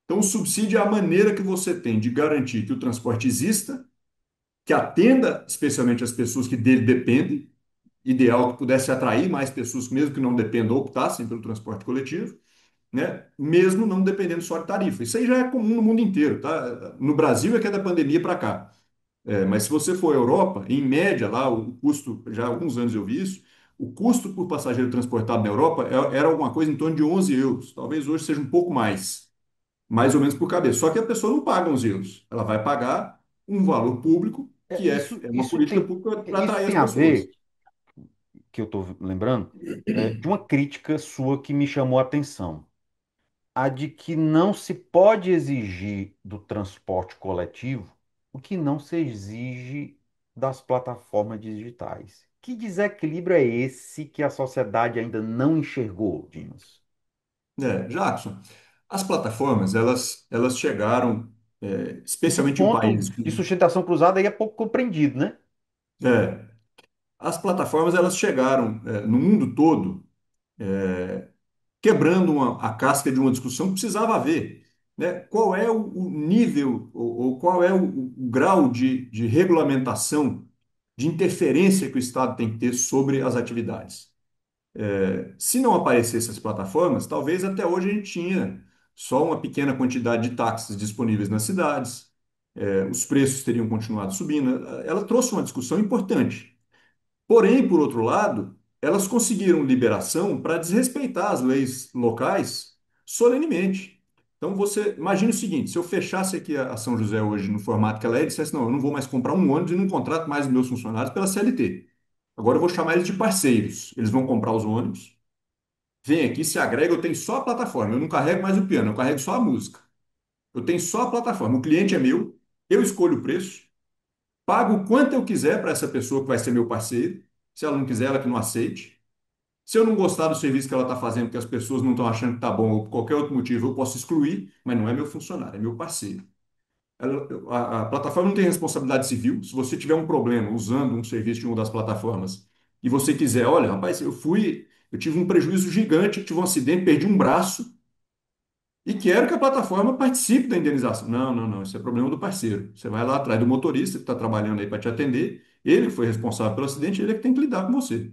B: Então, o subsídio é a maneira que você tem de garantir que o transporte exista, que atenda especialmente as pessoas que dele dependem, ideal que pudesse atrair mais pessoas, mesmo que não dependam, optassem pelo transporte coletivo, né? Mesmo não dependendo só de tarifa. Isso aí já é comum no mundo inteiro, tá? No Brasil é que é da pandemia para cá. Mas se você for à Europa, em média lá, o custo, já há alguns anos eu vi isso, o custo por passageiro transportado na Europa era alguma coisa em torno de 11 euros. Talvez hoje seja um pouco mais ou menos por cabeça. Só que a pessoa não paga 11 euros. Ela vai pagar um valor público, que é uma política pública para
A: Isso
B: atrair as
A: tem a
B: pessoas.
A: ver, que eu estou lembrando, de uma crítica sua que me chamou a atenção. A de que não se pode exigir do transporte coletivo o que não se exige das plataformas digitais. Que desequilíbrio é esse que a sociedade ainda não enxergou, Dimas?
B: Jackson, as plataformas, elas chegaram,
A: Esse
B: especialmente em
A: ponto
B: países
A: de sustentação cruzada aí é pouco compreendido, né?
B: é, as plataformas, elas chegaram, no mundo todo, quebrando a casca de uma discussão que precisava haver, né? Qual é o nível ou qual é o grau de regulamentação, de interferência que o Estado tem que ter sobre as atividades. Se não aparecessem as plataformas, talvez até hoje a gente tinha só uma pequena quantidade de táxis disponíveis nas cidades, os preços teriam continuado subindo. Ela trouxe uma discussão importante. Porém, por outro lado, elas conseguiram liberação para desrespeitar as leis locais solenemente. Então, você imagine o seguinte: se eu fechasse aqui a São José hoje no formato que ela é e dissesse, não, eu não vou mais comprar um ônibus e não contrato mais os meus funcionários pela CLT. Agora eu vou chamar eles de parceiros. Eles vão comprar os ônibus, vem aqui, se agrega, eu tenho só a plataforma, eu não carrego mais o piano, eu carrego só a música. Eu tenho só a plataforma, o cliente é meu, eu escolho o preço, pago o quanto eu quiser para essa pessoa que vai ser meu parceiro. Se ela não quiser, ela que não aceite. Se eu não gostar do serviço que ela está fazendo, porque as pessoas não estão achando que está bom, ou por qualquer outro motivo, eu posso excluir, mas não é meu funcionário, é meu parceiro. A plataforma não tem responsabilidade civil. Se você tiver um problema usando um serviço de uma das plataformas e você quiser, olha, rapaz, eu tive um prejuízo gigante, eu tive um acidente, perdi um braço e quero que a plataforma participe da indenização. Não, não, não, isso é problema do parceiro. Você vai lá atrás do motorista que está trabalhando aí para te atender, ele que foi responsável pelo acidente, ele é que tem que lidar com você.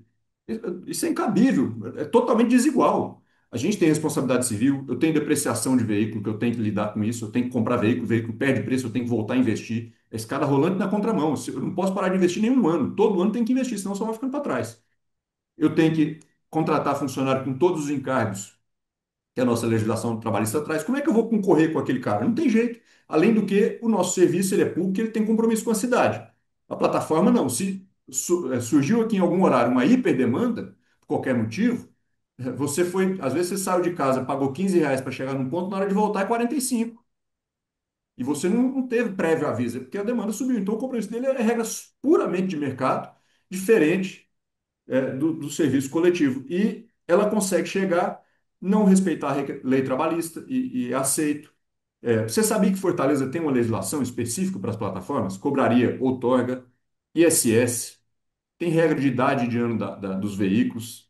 B: Isso é incabível, é totalmente desigual. A gente tem responsabilidade civil, eu tenho depreciação de veículo, que eu tenho que lidar com isso, eu tenho que comprar veículo, o veículo perde preço, eu tenho que voltar a investir. É escada rolante na contramão. Eu não posso parar de investir nenhum ano. Todo ano tem que investir, senão só vai ficando para trás. Eu tenho que contratar funcionário com todos os encargos que a nossa legislação trabalhista traz. Como é que eu vou concorrer com aquele cara? Não tem jeito. Além do que, o nosso serviço ele é público, ele tem compromisso com a cidade. A plataforma não. Se surgiu aqui em algum horário uma hiperdemanda, por qualquer motivo, você foi, às vezes você saiu de casa, pagou R$ 15 para chegar num ponto, na hora de voltar é 45. E você não teve prévio aviso, é porque a demanda subiu. Então o compromisso dele é regras puramente de mercado, diferente do serviço coletivo. E ela consegue chegar, não respeitar a lei trabalhista e é aceito. Você sabia que Fortaleza tem uma legislação específica para as plataformas? Cobraria outorga, ISS, tem regra de idade de ano dos veículos.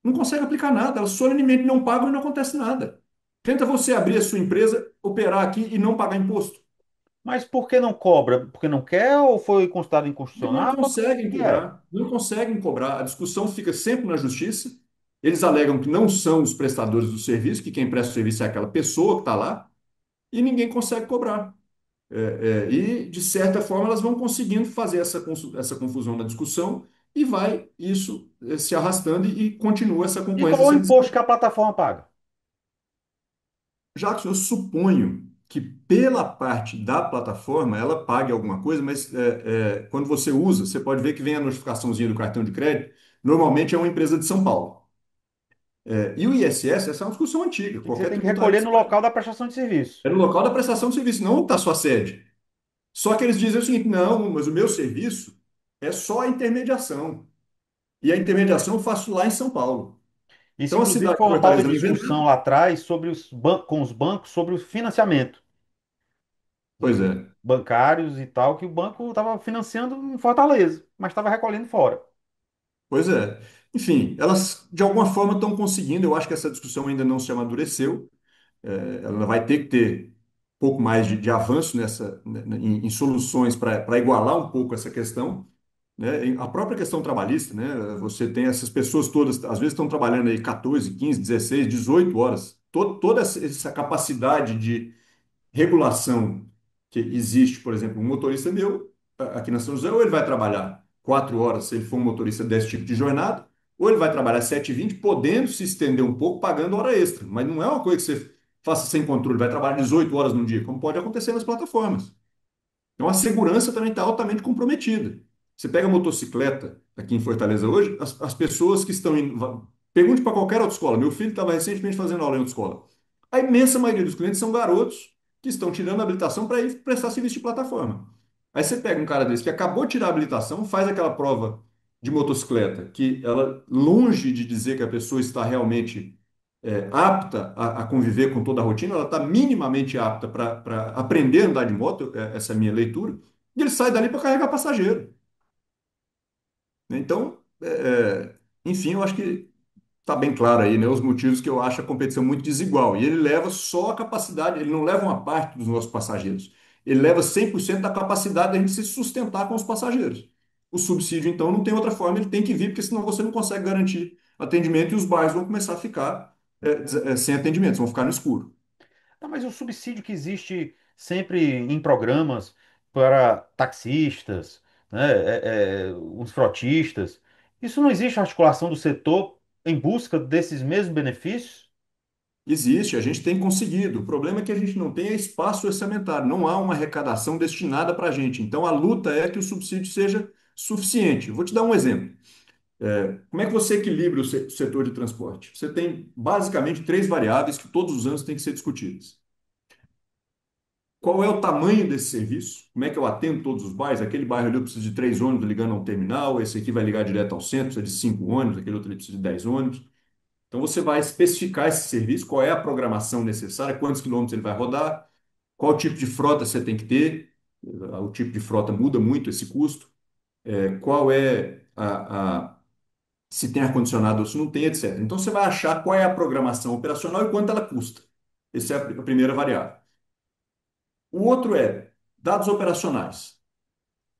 B: Não consegue aplicar nada, elas solenemente não pagam e não acontece nada. Tenta você abrir a sua empresa, operar aqui e não pagar imposto.
A: Mas por que não cobra? Porque não quer ou foi considerado
B: Porque não
A: inconstitucional? O
B: conseguem
A: que é?
B: cobrar, não conseguem cobrar. A discussão fica sempre na justiça. Eles alegam que não são os prestadores do serviço, que quem presta o serviço é aquela pessoa que está lá, e ninguém consegue cobrar. E, de certa forma, elas vão conseguindo fazer essa confusão na discussão e vai isso se arrastando e continua essa
A: E
B: concorrência
A: qual o
B: sendo
A: imposto que a
B: desenvolvida.
A: plataforma paga?
B: Jackson, eu suponho que pela parte da plataforma ela pague alguma coisa, mas quando você usa, você pode ver que vem a notificaçãozinha do cartão de crédito. Normalmente é uma empresa de São Paulo. E o ISS, essa é uma discussão antiga.
A: E você
B: Qualquer
A: tem que recolher
B: tributarista
A: no local da prestação de serviço.
B: é no local da prestação de serviço, não está sua sede. Só que eles dizem o seguinte: não, mas o meu serviço é só a intermediação. E a intermediação eu faço lá em São Paulo.
A: Isso,
B: Então a
A: inclusive,
B: cidade
A: foi
B: de
A: uma pauta
B: Fortaleza
A: de
B: ela
A: discussão
B: inventando.
A: lá atrás sobre com os bancos sobre o financiamento
B: Pois
A: de
B: é.
A: bancários e tal, que o banco estava financiando em Fortaleza, mas estava recolhendo fora.
B: Pois é. Enfim, elas de alguma forma estão conseguindo. Eu acho que essa discussão ainda não se amadureceu. Ela vai ter que ter um pouco mais de avanço em soluções para igualar um pouco essa questão, né? A própria questão trabalhista, né? Você tem essas pessoas todas, às vezes estão trabalhando aí 14, 15, 16, 18 horas. Toda essa capacidade de regulação que existe, por exemplo, um motorista meu, aqui na São José, ou ele vai trabalhar 4 horas, se ele for um motorista desse tipo de jornada, ou ele vai trabalhar 7h20, podendo se estender um pouco, pagando hora extra. Mas não é uma coisa que você faça sem controle, vai trabalhar 18 horas num dia, como pode acontecer nas plataformas. Então a segurança também está altamente comprometida. Você pega a motocicleta aqui em Fortaleza hoje, as pessoas que estão indo. Pergunte para qualquer outra escola. Meu filho estava recentemente fazendo aula em outra escola. A imensa maioria dos clientes são garotos que estão tirando a habilitação para ir prestar serviço de plataforma. Aí você pega um cara desse que acabou de tirar a habilitação, faz aquela prova de motocicleta, que ela, longe de dizer que a pessoa está realmente apta a conviver com toda a rotina, ela está minimamente apta para aprender a andar de moto, essa é a minha leitura, e ele sai dali para carregar passageiro, né? Então, enfim, eu acho que está bem claro aí, né, os motivos que eu acho a competição muito desigual. E ele leva só a capacidade, ele não leva uma parte dos nossos passageiros, ele leva 100% da capacidade da gente se sustentar com os passageiros. O subsídio, então, não tem outra forma, ele tem que vir, porque senão você não consegue garantir atendimento e os bairros vão começar a ficar sem atendimento, vão ficar no escuro.
A: Não, mas o subsídio que existe sempre em programas para taxistas, né, os frotistas, isso não existe articulação do setor em busca desses mesmos benefícios?
B: Existe, a gente tem conseguido. O problema é que a gente não tem espaço orçamentário, não há uma arrecadação destinada para a gente. Então, a luta é que o subsídio seja suficiente. Vou te dar um exemplo. Como é que você equilibra o setor de transporte? Você tem basicamente três variáveis que todos os anos têm que ser discutidas. Qual é o tamanho desse serviço? Como é que eu atendo todos os bairros? Aquele bairro ali eu preciso de 3 ônibus ligando a um terminal, esse aqui vai ligar direto ao centro, precisa de 5 ônibus, aquele outro ali precisa de 10 ônibus. Então você vai especificar esse serviço, qual é a programação necessária, quantos quilômetros ele vai rodar, qual tipo de frota você tem que ter, o tipo de frota muda muito esse custo, qual é se tem ar-condicionado ou se não tem, etc. Então você vai achar qual é a programação operacional e quanto ela custa. Essa é a primeira variável. O outro é dados operacionais.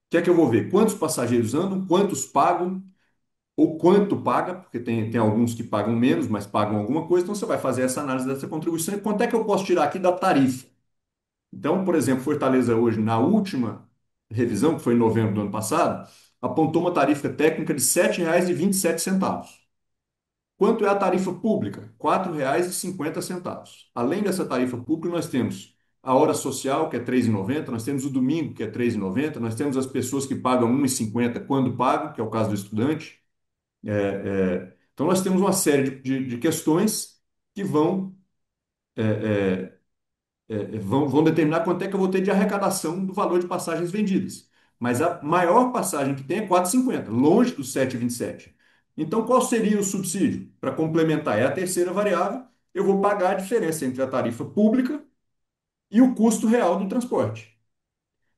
B: O que é que eu vou ver? Quantos passageiros andam, quantos pagam, ou quanto paga, porque tem alguns que pagam menos, mas pagam alguma coisa, então você vai fazer essa análise dessa contribuição e quanto é que eu posso tirar aqui da tarifa. Então, por exemplo, Fortaleza hoje, na última revisão, que foi em novembro do ano passado, apontou uma tarifa técnica de R$ 7,27. Quanto é a tarifa pública? R$ 4,50. Além dessa tarifa pública, nós temos a hora social, que é R$ 3,90, nós temos o domingo, que é R$ 3,90, nós temos as pessoas que pagam R$ 1,50 quando pagam, que é o caso do estudante. Então, nós temos uma série de questões que vão determinar quanto é que eu vou ter de arrecadação do valor de passagens vendidas. Mas a maior passagem que tem é 4,50, longe dos 7,27. Então, qual seria o subsídio? Para complementar, é a terceira variável, eu vou pagar a diferença entre a tarifa pública e o custo real do transporte.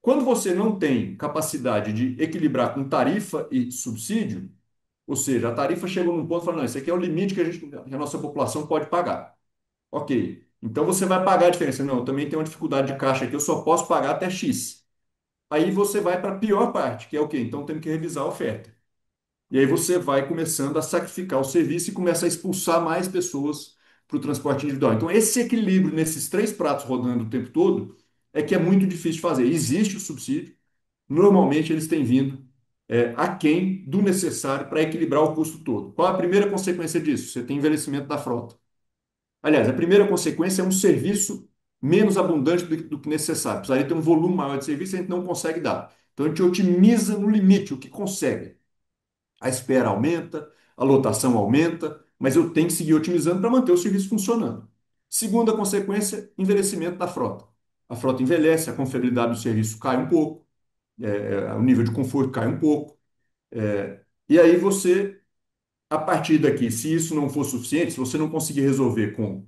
B: Quando você não tem capacidade de equilibrar com tarifa e subsídio, ou seja, a tarifa chegou num ponto e falou, não, esse aqui é o limite que a nossa população pode pagar. Ok. Então você vai pagar a diferença. Não, eu também tenho uma dificuldade de caixa aqui, eu só posso pagar até X. Aí você vai para a pior parte, que é o quê? Então temos que revisar a oferta. E aí você vai começando a sacrificar o serviço e começa a expulsar mais pessoas para o transporte individual. Então esse equilíbrio nesses três pratos rodando o tempo todo é que é muito difícil de fazer. Existe o subsídio, normalmente eles têm vindo aquém do necessário para equilibrar o custo todo. Qual a primeira consequência disso? Você tem envelhecimento da frota. Aliás, a primeira consequência é um serviço menos abundante do que necessário. Precisaria ter um volume maior de serviço e a gente não consegue dar. Então a gente otimiza no limite o que consegue. A espera aumenta, a lotação aumenta, mas eu tenho que seguir otimizando para manter o serviço funcionando. Segunda consequência, envelhecimento da frota. A frota envelhece, a confiabilidade do serviço cai um pouco, o nível de conforto cai um pouco. E aí você, a partir daqui, se isso não for suficiente, se você não conseguir resolver com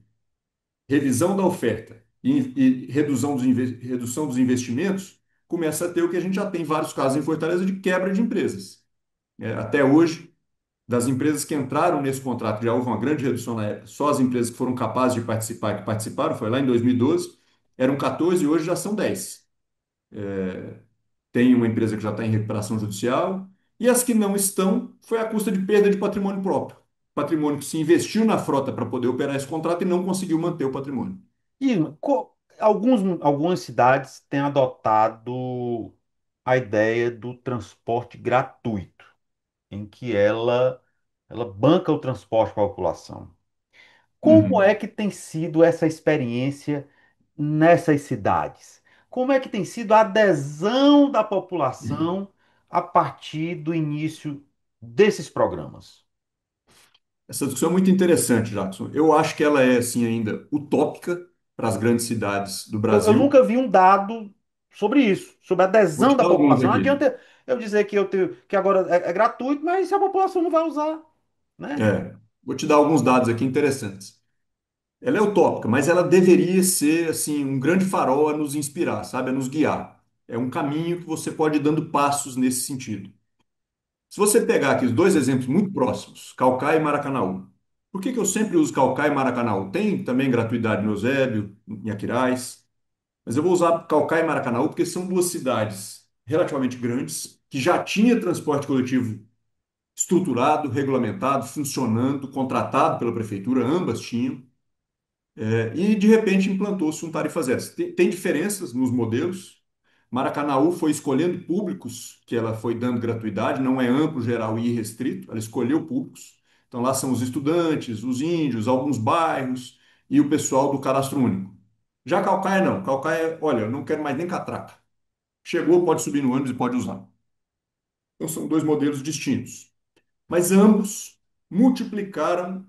B: revisão da oferta e redução dos investimentos, começa a ter o que a gente já tem vários casos em Fortaleza de quebra de empresas. Até hoje, das empresas que entraram nesse contrato, já houve uma grande redução na época, só as empresas que foram capazes de participar, que participaram, foi lá em 2012, eram 14 e hoje já são 10. Tem uma empresa que já está em recuperação judicial, e as que não estão, foi à custa de perda de patrimônio próprio. Patrimônio que se investiu na frota para poder operar esse contrato e não conseguiu manter o patrimônio.
A: E algumas cidades têm adotado a ideia do transporte gratuito, em que ela banca o transporte para a população. Como é
B: Uhum.
A: que tem sido essa experiência nessas cidades? Como é que tem sido a adesão da população a partir do início desses programas?
B: Essa discussão é muito interessante, Jackson. Eu acho que ela é, assim, ainda utópica para as grandes cidades do
A: Eu
B: Brasil.
A: nunca vi um dado sobre isso, sobre a
B: Vou
A: adesão
B: te
A: da
B: dar alguns
A: população. Não
B: aqui.
A: adianta eu dizer que, que agora é gratuito, mas se a população não vai usar, né?
B: Vou te dar alguns dados aqui interessantes. Ela é utópica, mas ela deveria ser, assim, um grande farol a nos inspirar, sabe? A nos guiar. É um caminho que você pode ir dando passos nesse sentido. Se você pegar aqui os dois exemplos muito próximos, Caucaia e Maracanaú. Por que que eu sempre uso Caucaia e Maracanaú? Tem também gratuidade no Eusébio, em Aquiraz. Mas eu vou usar Caucaia e Maracanaú porque são duas cidades relativamente grandes, que já tinha transporte coletivo estruturado, regulamentado, funcionando, contratado pela prefeitura, ambas tinham, e de repente implantou-se um tarifa zero. Tem diferenças nos modelos. Maracanaú foi escolhendo públicos que ela foi dando gratuidade, não é amplo, geral e irrestrito, ela escolheu públicos. Então lá são os estudantes, os índios, alguns bairros e o pessoal do cadastro único. Já Calcaia não. Calcaia, olha, eu não quero mais nem catraca. Chegou, pode subir no ônibus e pode usar. Então são dois modelos distintos. mas ambos multiplicaram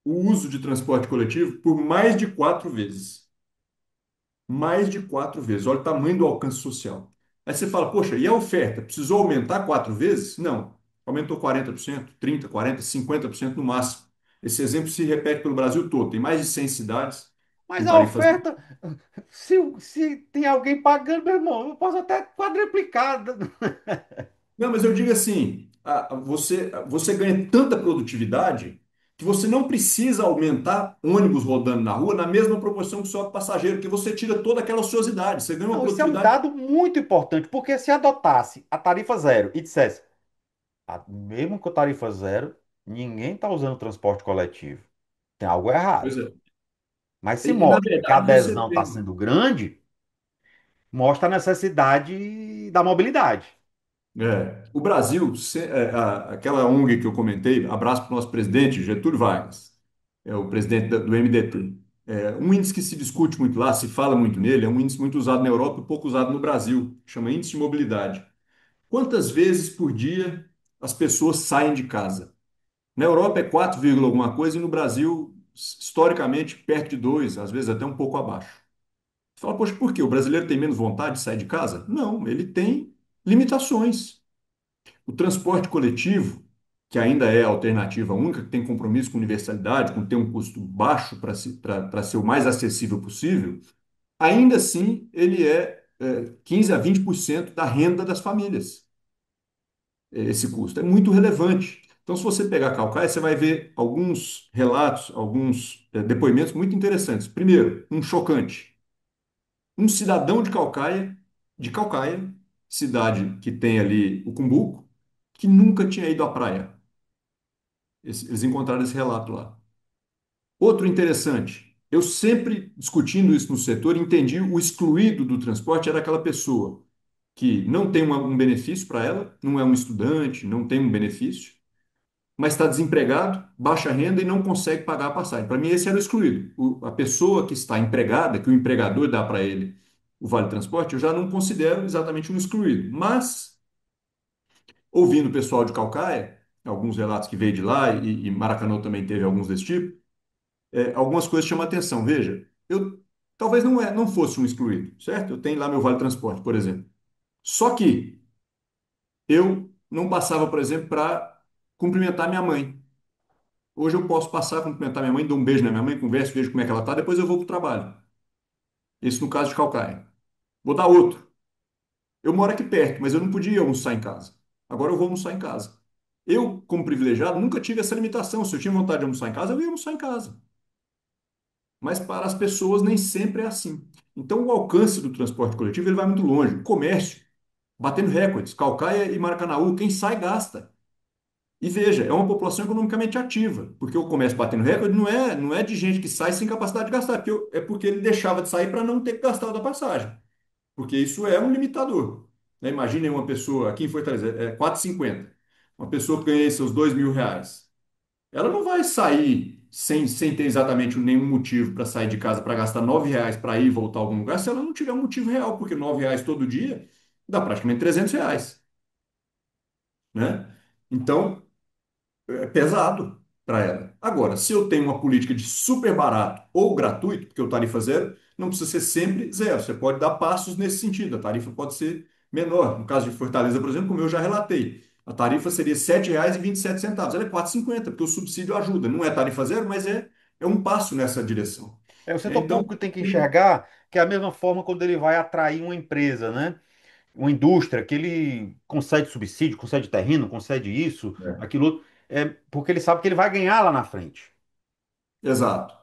B: o uso de transporte coletivo por mais de 4 vezes. Mais de 4 vezes. Olha o tamanho do alcance social. Aí você fala, poxa, e a oferta? Precisou aumentar 4 vezes? Não. Aumentou 40%, 30%, 40%, 50% no máximo. Esse exemplo se repete pelo Brasil todo. Tem mais de 100 cidades com
A: Mas a
B: tarifas.
A: oferta, se tem alguém pagando, meu irmão, eu posso até quadruplicar.
B: Não, mas eu digo assim, você ganha tanta produtividade que você não precisa aumentar ônibus rodando na rua na mesma proporção que sobe passageiro, porque você tira toda aquela ociosidade, você ganha uma
A: Não, isso é um
B: produtividade.
A: dado muito importante, porque se adotasse a tarifa zero e dissesse, mesmo com tarifa zero, ninguém está usando transporte coletivo, tem algo errado.
B: Pois é.
A: Mas se
B: E, na
A: mostra que a
B: verdade você
A: adesão está
B: tem.
A: sendo grande, mostra a necessidade da mobilidade.
B: O Brasil, aquela ONG que eu comentei, abraço para o nosso presidente, Getúlio Vargas, é o presidente do MDT. Um índice que se discute muito lá, se fala muito nele, é um índice muito usado na Europa e pouco usado no Brasil, chama índice de mobilidade. Quantas vezes por dia as pessoas saem de casa? Na Europa é 4, alguma coisa e no Brasil, historicamente, perto de 2, às vezes até um pouco abaixo. Você fala, poxa, por quê? O brasileiro tem menos vontade de sair de casa? Não, ele tem limitações. O transporte coletivo, que ainda é a alternativa única, que tem compromisso com universalidade, com ter um custo baixo para ser o mais acessível possível, ainda assim ele é 15 a 20% da renda das famílias, esse custo. É muito relevante. Então, se você pegar Calcaia, você vai ver alguns relatos, alguns depoimentos muito interessantes. Primeiro, um chocante. Um cidadão de Calcaia, cidade que tem ali o Cumbuco, que nunca tinha ido à praia. Eles encontraram esse relato lá. Outro interessante, eu sempre discutindo isso no setor, entendi o excluído do transporte era aquela pessoa que não tem um benefício para ela, não é um estudante, não tem um benefício, mas está desempregado, baixa renda e não consegue pagar a passagem. Para mim, esse era o excluído. A pessoa que está empregada, que o empregador dá para ele o vale transporte, eu já não considero exatamente um excluído. Mas, ouvindo o pessoal de Calcaia, alguns relatos que veio de lá, e Maracanã também teve alguns desse tipo, algumas coisas chamam a atenção. Veja, eu talvez não fosse um excluído, certo? Eu tenho lá meu vale transporte, por exemplo. Só que eu não passava, por exemplo, para cumprimentar minha mãe. Hoje eu posso passar, cumprimentar minha mãe, dou um beijo na minha mãe, converso, vejo como é que ela está, depois eu vou para o trabalho. Isso no caso de Calcaia. Vou dar outro. Eu moro aqui perto, mas eu não podia almoçar em casa. Agora eu vou almoçar em casa. Eu, como privilegiado, nunca tive essa limitação. Se eu tinha vontade de almoçar em casa, eu ia almoçar em casa. Mas para as pessoas nem sempre é assim. Então o alcance do transporte coletivo ele vai muito longe. O comércio, batendo recordes. Calcaia e Maracanaú, quem sai gasta. E veja, é uma população economicamente ativa, porque o comércio batendo recorde não é de gente que sai sem capacidade de gastar, é porque ele deixava de sair para não ter que gastar o da passagem, porque isso é um limitador. Né? Imagine uma pessoa, aqui em Fortaleza, 4,50, uma pessoa que ganha aí seus R$ 2.000. Ela não vai sair sem ter exatamente nenhum motivo para sair de casa para gastar R$ 9 para ir e voltar a algum lugar, se ela não tiver um motivo real, porque R$ 9 todo dia dá praticamente R$ 300, né? Então, é pesado para ela. Agora, se eu tenho uma política de super barato ou gratuito, porque o tarifa zero não precisa ser sempre zero, você pode dar passos nesse sentido, a tarifa pode ser menor. No caso de Fortaleza, por exemplo, como eu já relatei, a tarifa seria R$ 7,27, ela é 4,50, porque o subsídio ajuda. Não é tarifa zero, mas é um passo nessa direção.
A: O
B: Né?
A: setor
B: Então,
A: público tem que enxergar que é a mesma forma quando ele vai atrair uma empresa, né? Uma indústria que ele concede subsídio, concede terreno, concede isso,
B: é,
A: aquilo outro, porque ele sabe que ele vai ganhar lá na frente.
B: exato.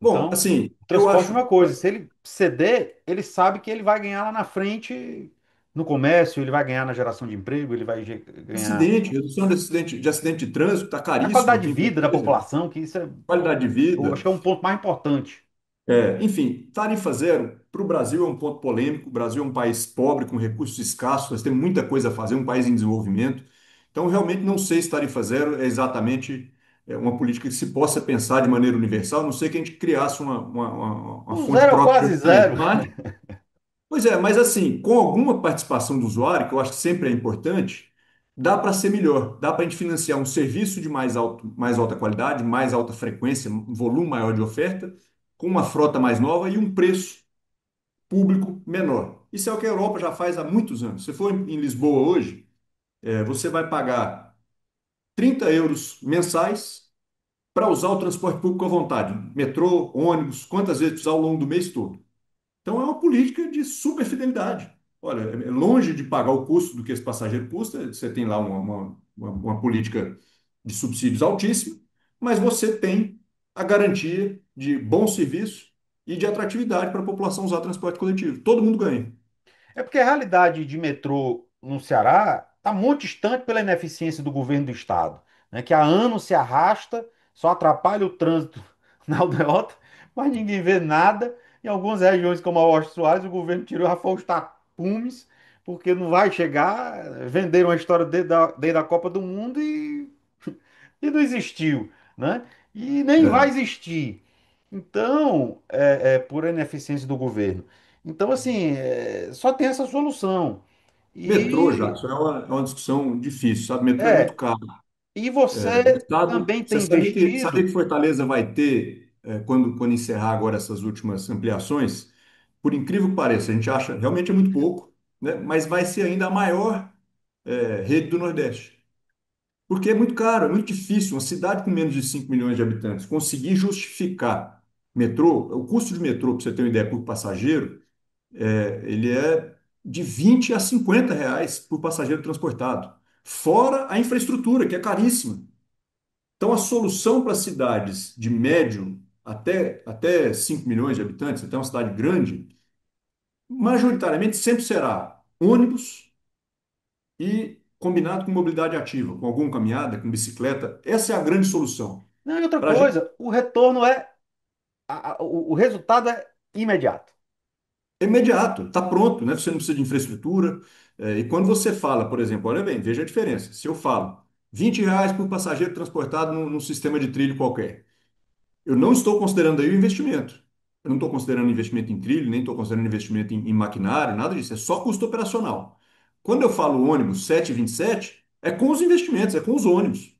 B: Bom,
A: Então,
B: assim,
A: o
B: eu
A: transporte é
B: acho.
A: uma coisa, se ele ceder, ele sabe que ele vai ganhar lá na frente no comércio, ele vai ganhar na geração de emprego, ele vai ganhar
B: Acidente, redução de acidente de trânsito está
A: na
B: caríssimo
A: qualidade
B: aqui
A: de
B: em
A: vida da
B: Fortaleza.
A: população, que isso é,
B: Qualidade de
A: eu acho
B: vida.
A: que é um ponto mais importante.
B: Enfim, tarifa zero para o Brasil é um ponto polêmico. O Brasil é um país pobre, com recursos escassos, nós temos muita coisa a fazer, um país em desenvolvimento. Então, realmente não sei se tarifa zero é exatamente uma política que se possa pensar de maneira universal, a não sei que a gente criasse uma
A: O
B: fonte
A: zero é o
B: própria de
A: quase
B: financiamento.
A: zero.
B: Pois é, mas assim, com alguma participação do usuário, que eu acho que sempre é importante, dá para ser melhor, dá para a gente financiar um serviço de mais alta qualidade, mais alta frequência, um volume maior de oferta, com uma frota mais nova e um preço público menor. Isso é o que a Europa já faz há muitos anos. Se for em Lisboa hoje, você vai pagar 30 euros mensais para usar o transporte público à vontade, metrô, ônibus, quantas vezes precisar ao longo do mês todo. Então é uma política de super fidelidade. Olha, é longe de pagar o custo do que esse passageiro custa, você tem lá uma política de subsídios altíssima, mas você tem a garantia de bom serviço e de atratividade para a população usar transporte coletivo. Todo mundo ganha.
A: É porque a realidade de metrô no Ceará está muito distante pela ineficiência do governo do estado, né, que há anos se arrasta, só atrapalha o trânsito na aldeota, mas ninguém vê nada. Em algumas regiões, como a Washington Soares, o governo tirou a os tapumes, porque não vai chegar. Venderam a história desde a Copa do Mundo e não existiu, né? E nem vai
B: É.
A: existir. Então, por ineficiência do governo. Então, assim, só tem essa solução.
B: Metrô,
A: E,
B: Jacques, é uma discussão difícil, sabe? Metrô é muito
A: é,
B: caro.
A: e
B: O
A: você
B: Estado,
A: também
B: você
A: tem
B: sabia que
A: investido.
B: Fortaleza vai ter, quando encerrar agora essas últimas ampliações, por incrível que pareça, a gente acha realmente é muito pouco, né? Mas vai ser ainda a maior, rede do Nordeste. Porque é muito caro, é muito difícil, uma cidade com menos de 5 milhões de habitantes conseguir justificar metrô, o custo de metrô, para você ter uma ideia, por passageiro, ele é de 20 a 50 reais por passageiro transportado. Fora a infraestrutura, que é caríssima. Então, a solução para cidades de médio até 5 milhões de habitantes, até uma cidade grande, majoritariamente sempre será ônibus e combinado com mobilidade ativa, com alguma caminhada, com bicicleta. Essa é a grande solução.
A: Não, e outra
B: Para a gente,
A: coisa, o retorno o resultado é imediato.
B: é imediato, está pronto, né? Você não precisa de infraestrutura. E quando você fala, por exemplo, olha bem, veja a diferença. Se eu falo 20 reais por passageiro transportado num sistema de trilho qualquer, eu não estou considerando aí o investimento. Eu não estou considerando investimento em trilho, nem estou considerando investimento em maquinário, nada disso. É só custo operacional. Quando eu falo ônibus 727, é com os investimentos, é com os ônibus.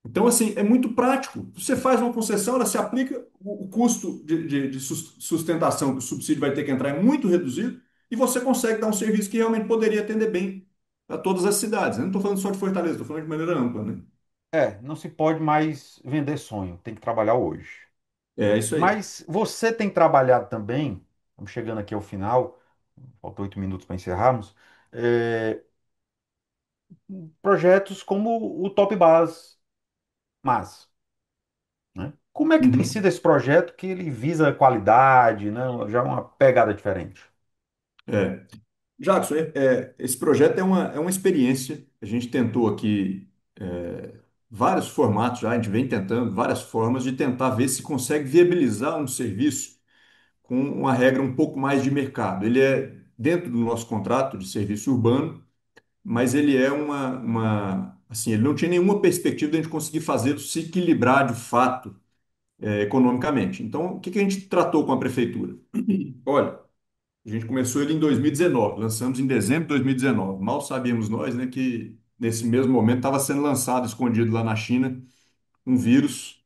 B: Então, assim, é muito prático. Você faz uma concessão, ela se aplica, o custo de sustentação que o subsídio vai ter que entrar é muito reduzido e você consegue dar um serviço que realmente poderia atender bem a todas as cidades. Eu não estou falando só de Fortaleza, estou falando de maneira ampla, né?
A: Não se pode mais vender sonho, tem que trabalhar hoje.
B: É isso aí.
A: Mas você tem trabalhado também, estamos chegando aqui ao final, faltam 8 minutos para encerrarmos, é, projetos como o Top Base, mas, né? Como é que tem
B: Uhum.
A: sido esse projeto que ele visa qualidade, né? Já uma pegada diferente?
B: É. Jackson, esse projeto é uma experiência. A gente tentou aqui vários formatos já, a gente vem tentando várias formas de tentar ver se consegue viabilizar um serviço com uma regra um pouco mais de mercado. Ele é dentro do nosso contrato de serviço urbano, mas ele é assim, ele não tinha nenhuma perspectiva de a gente conseguir fazê-lo se equilibrar de fato, economicamente. Então, o que que a gente tratou com a prefeitura? Olha, a gente começou ele em 2019, lançamos em dezembro de 2019. Mal sabíamos nós, né, que nesse mesmo momento estava sendo lançado, escondido lá na China, um vírus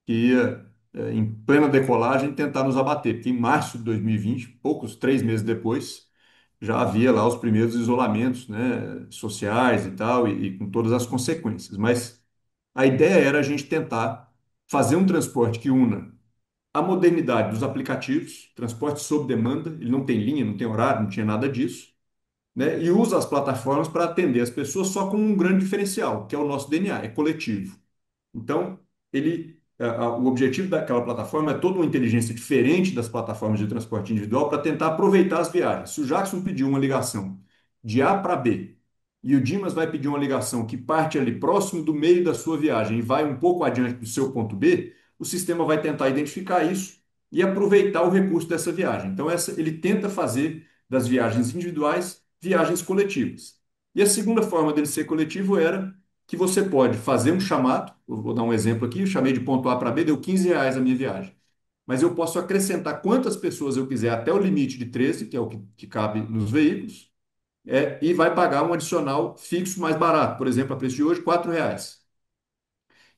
B: que ia, em plena decolagem, tentar nos abater. Porque em março de 2020, poucos 3 meses depois, já havia lá os primeiros isolamentos, né, sociais e tal, e com todas as consequências. Mas a ideia era a gente tentar fazer um transporte que una a modernidade dos aplicativos, transporte sob demanda, ele não tem linha, não tem horário, não tinha nada disso, né? E usa as plataformas para atender as pessoas só com um grande diferencial, que é o nosso DNA, é coletivo. Então, o objetivo daquela plataforma é toda uma inteligência diferente das plataformas de transporte individual para tentar aproveitar as viagens. Se o Jackson pediu uma ligação de A para B e o Dimas vai pedir uma ligação que parte ali próximo do meio da sua viagem e vai um pouco adiante do seu ponto B, o sistema vai tentar identificar isso e aproveitar o recurso dessa viagem. Então, ele tenta fazer das viagens individuais viagens coletivas. E a segunda forma dele ser coletivo era que você pode fazer um chamado, eu vou dar um exemplo aqui, eu chamei de ponto A para B, deu 15 reais a minha viagem. Mas eu posso acrescentar quantas pessoas eu quiser até o limite de 13, que é o que cabe nos veículos, e vai pagar um adicional fixo mais barato, por exemplo, a preço de hoje, R$ 4.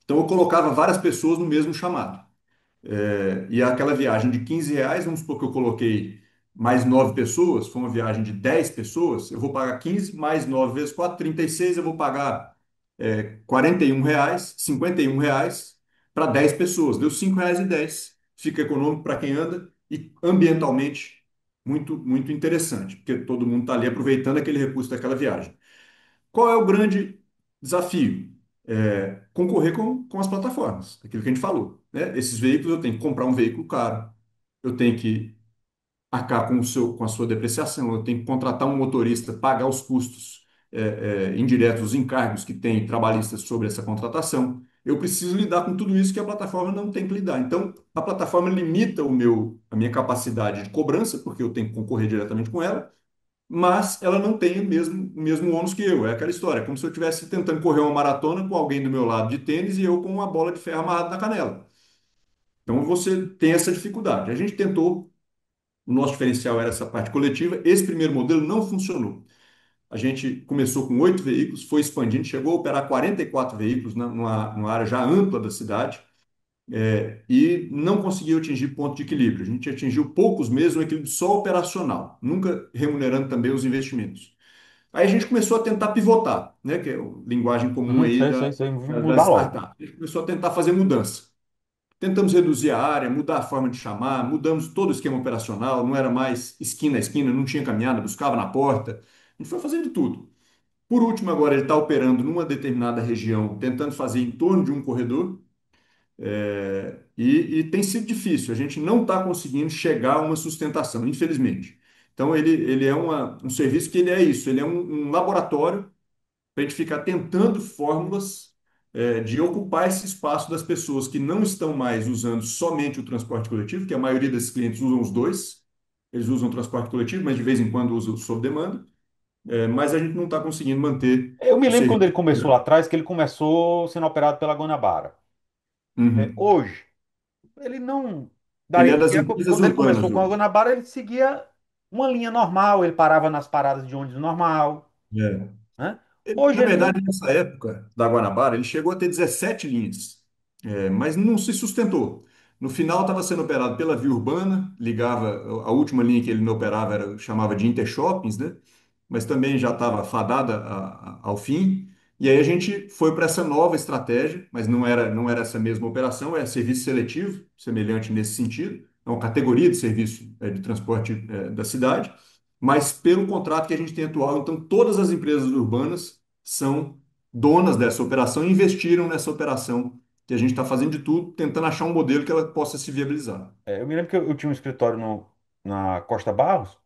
B: Então eu colocava várias pessoas no mesmo chamado. E aquela viagem de R$ 15, vamos supor que eu coloquei mais 9 pessoas, foi uma viagem de 10 pessoas, eu vou pagar 15 mais 9 vezes 4, 36, eu vou pagar R$ 41, R$ 51 para 10 pessoas. Deu R$ 5,10. Fica econômico para quem anda e ambientalmente muito, muito interessante, porque todo mundo está ali aproveitando aquele recurso daquela viagem. Qual é o grande desafio? Concorrer com as plataformas, aquilo que a gente falou, né? Esses veículos eu tenho que comprar um veículo caro, eu tenho que arcar com a sua depreciação, eu tenho que contratar um motorista, pagar os custos indiretos, os encargos que tem trabalhistas sobre essa contratação. Eu preciso lidar com tudo isso que a plataforma não tem que lidar. Então, a plataforma limita a minha capacidade de cobrança, porque eu tenho que concorrer diretamente com ela, mas ela não tem o mesmo ônus que eu. É aquela história, é como se eu estivesse tentando correr uma maratona com alguém do meu lado de tênis e eu com uma bola de ferro amarrada na canela. Então você tem essa dificuldade. A gente tentou, o nosso diferencial era essa parte coletiva. Esse primeiro modelo não funcionou. A gente começou com 8 veículos, foi expandindo, chegou a operar 44 veículos numa área já ampla da cidade, e não conseguiu atingir ponto de equilíbrio. A gente atingiu poucos meses um equilíbrio só operacional, nunca remunerando também os investimentos. Aí a gente começou a tentar pivotar, né, que é a linguagem comum aí
A: Isso aí,
B: das
A: mudar logo.
B: startups. A gente começou a tentar fazer mudança. Tentamos reduzir a área, mudar a forma de chamar, mudamos todo o esquema operacional, não era mais esquina a esquina, não tinha caminhada, buscava na porta. A gente foi fazendo tudo. Por último, agora ele está operando numa determinada região, tentando fazer em torno de um corredor, e tem sido difícil. A gente não está conseguindo chegar a uma sustentação, infelizmente. Então, ele é um serviço que ele é isso, ele é um laboratório para a gente ficar tentando fórmulas de ocupar esse espaço das pessoas que não estão mais usando somente o transporte coletivo, que a maioria desses clientes usam os dois. Eles usam o transporte coletivo, mas de vez em quando usam sob demanda. Mas a gente não está conseguindo manter
A: Eu me
B: o
A: lembro quando ele
B: serviço.
A: começou lá atrás, que ele começou sendo operado pela Guanabara.
B: Uhum.
A: Hoje, ele não
B: Ele
A: daria.
B: é das
A: Porque
B: empresas
A: quando ele
B: urbanas
A: começou com a
B: hoje.
A: Guanabara, ele seguia uma linha normal, ele parava nas paradas de ônibus normal,
B: É.
A: né? Hoje
B: Na
A: ele não.
B: verdade, nessa época da Guanabara, ele chegou a ter 17 linhas, mas não se sustentou. No final, estava sendo operado pela Via Urbana, ligava, a última linha que ele não operava chamava de Intershoppings, né? Mas também já estava fadada ao fim. E aí a gente foi para essa nova estratégia, mas não era essa mesma operação, é serviço seletivo, semelhante nesse sentido, é uma categoria de serviço de transporte da cidade, mas pelo contrato que a gente tem atual, então todas as empresas urbanas são donas dessa operação e investiram nessa operação que a gente está fazendo de tudo, tentando achar um modelo que ela possa se viabilizar.
A: Eu me lembro que eu tinha um escritório na Costa Barros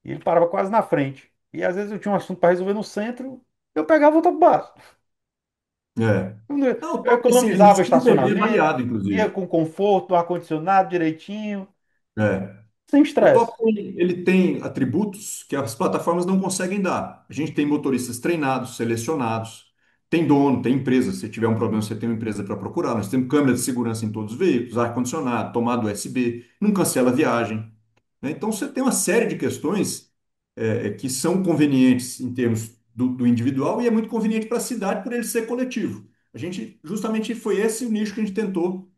A: e ele parava quase na frente. E às vezes eu tinha um assunto para resolver no centro, eu pegava o outro barro.
B: É.
A: Eu, não-
B: Não, o
A: eu
B: top assim, ele
A: economizava
B: super bem
A: estacionamento,
B: avaliado,
A: ia
B: inclusive.
A: com conforto, ar-condicionado direitinho,
B: É.
A: sem
B: O top
A: estresse.
B: ele tem atributos que as plataformas não conseguem dar. A gente tem motoristas treinados, selecionados, tem dono, tem empresa. Se tiver um problema, você tem uma empresa para procurar. Nós temos câmera de segurança em todos os veículos, ar-condicionado, tomada USB, não cancela a viagem, né? Então você tem uma série de questões que são convenientes em termos do individual e é muito conveniente para a cidade por ele ser coletivo. A gente justamente foi esse o nicho que a gente tentou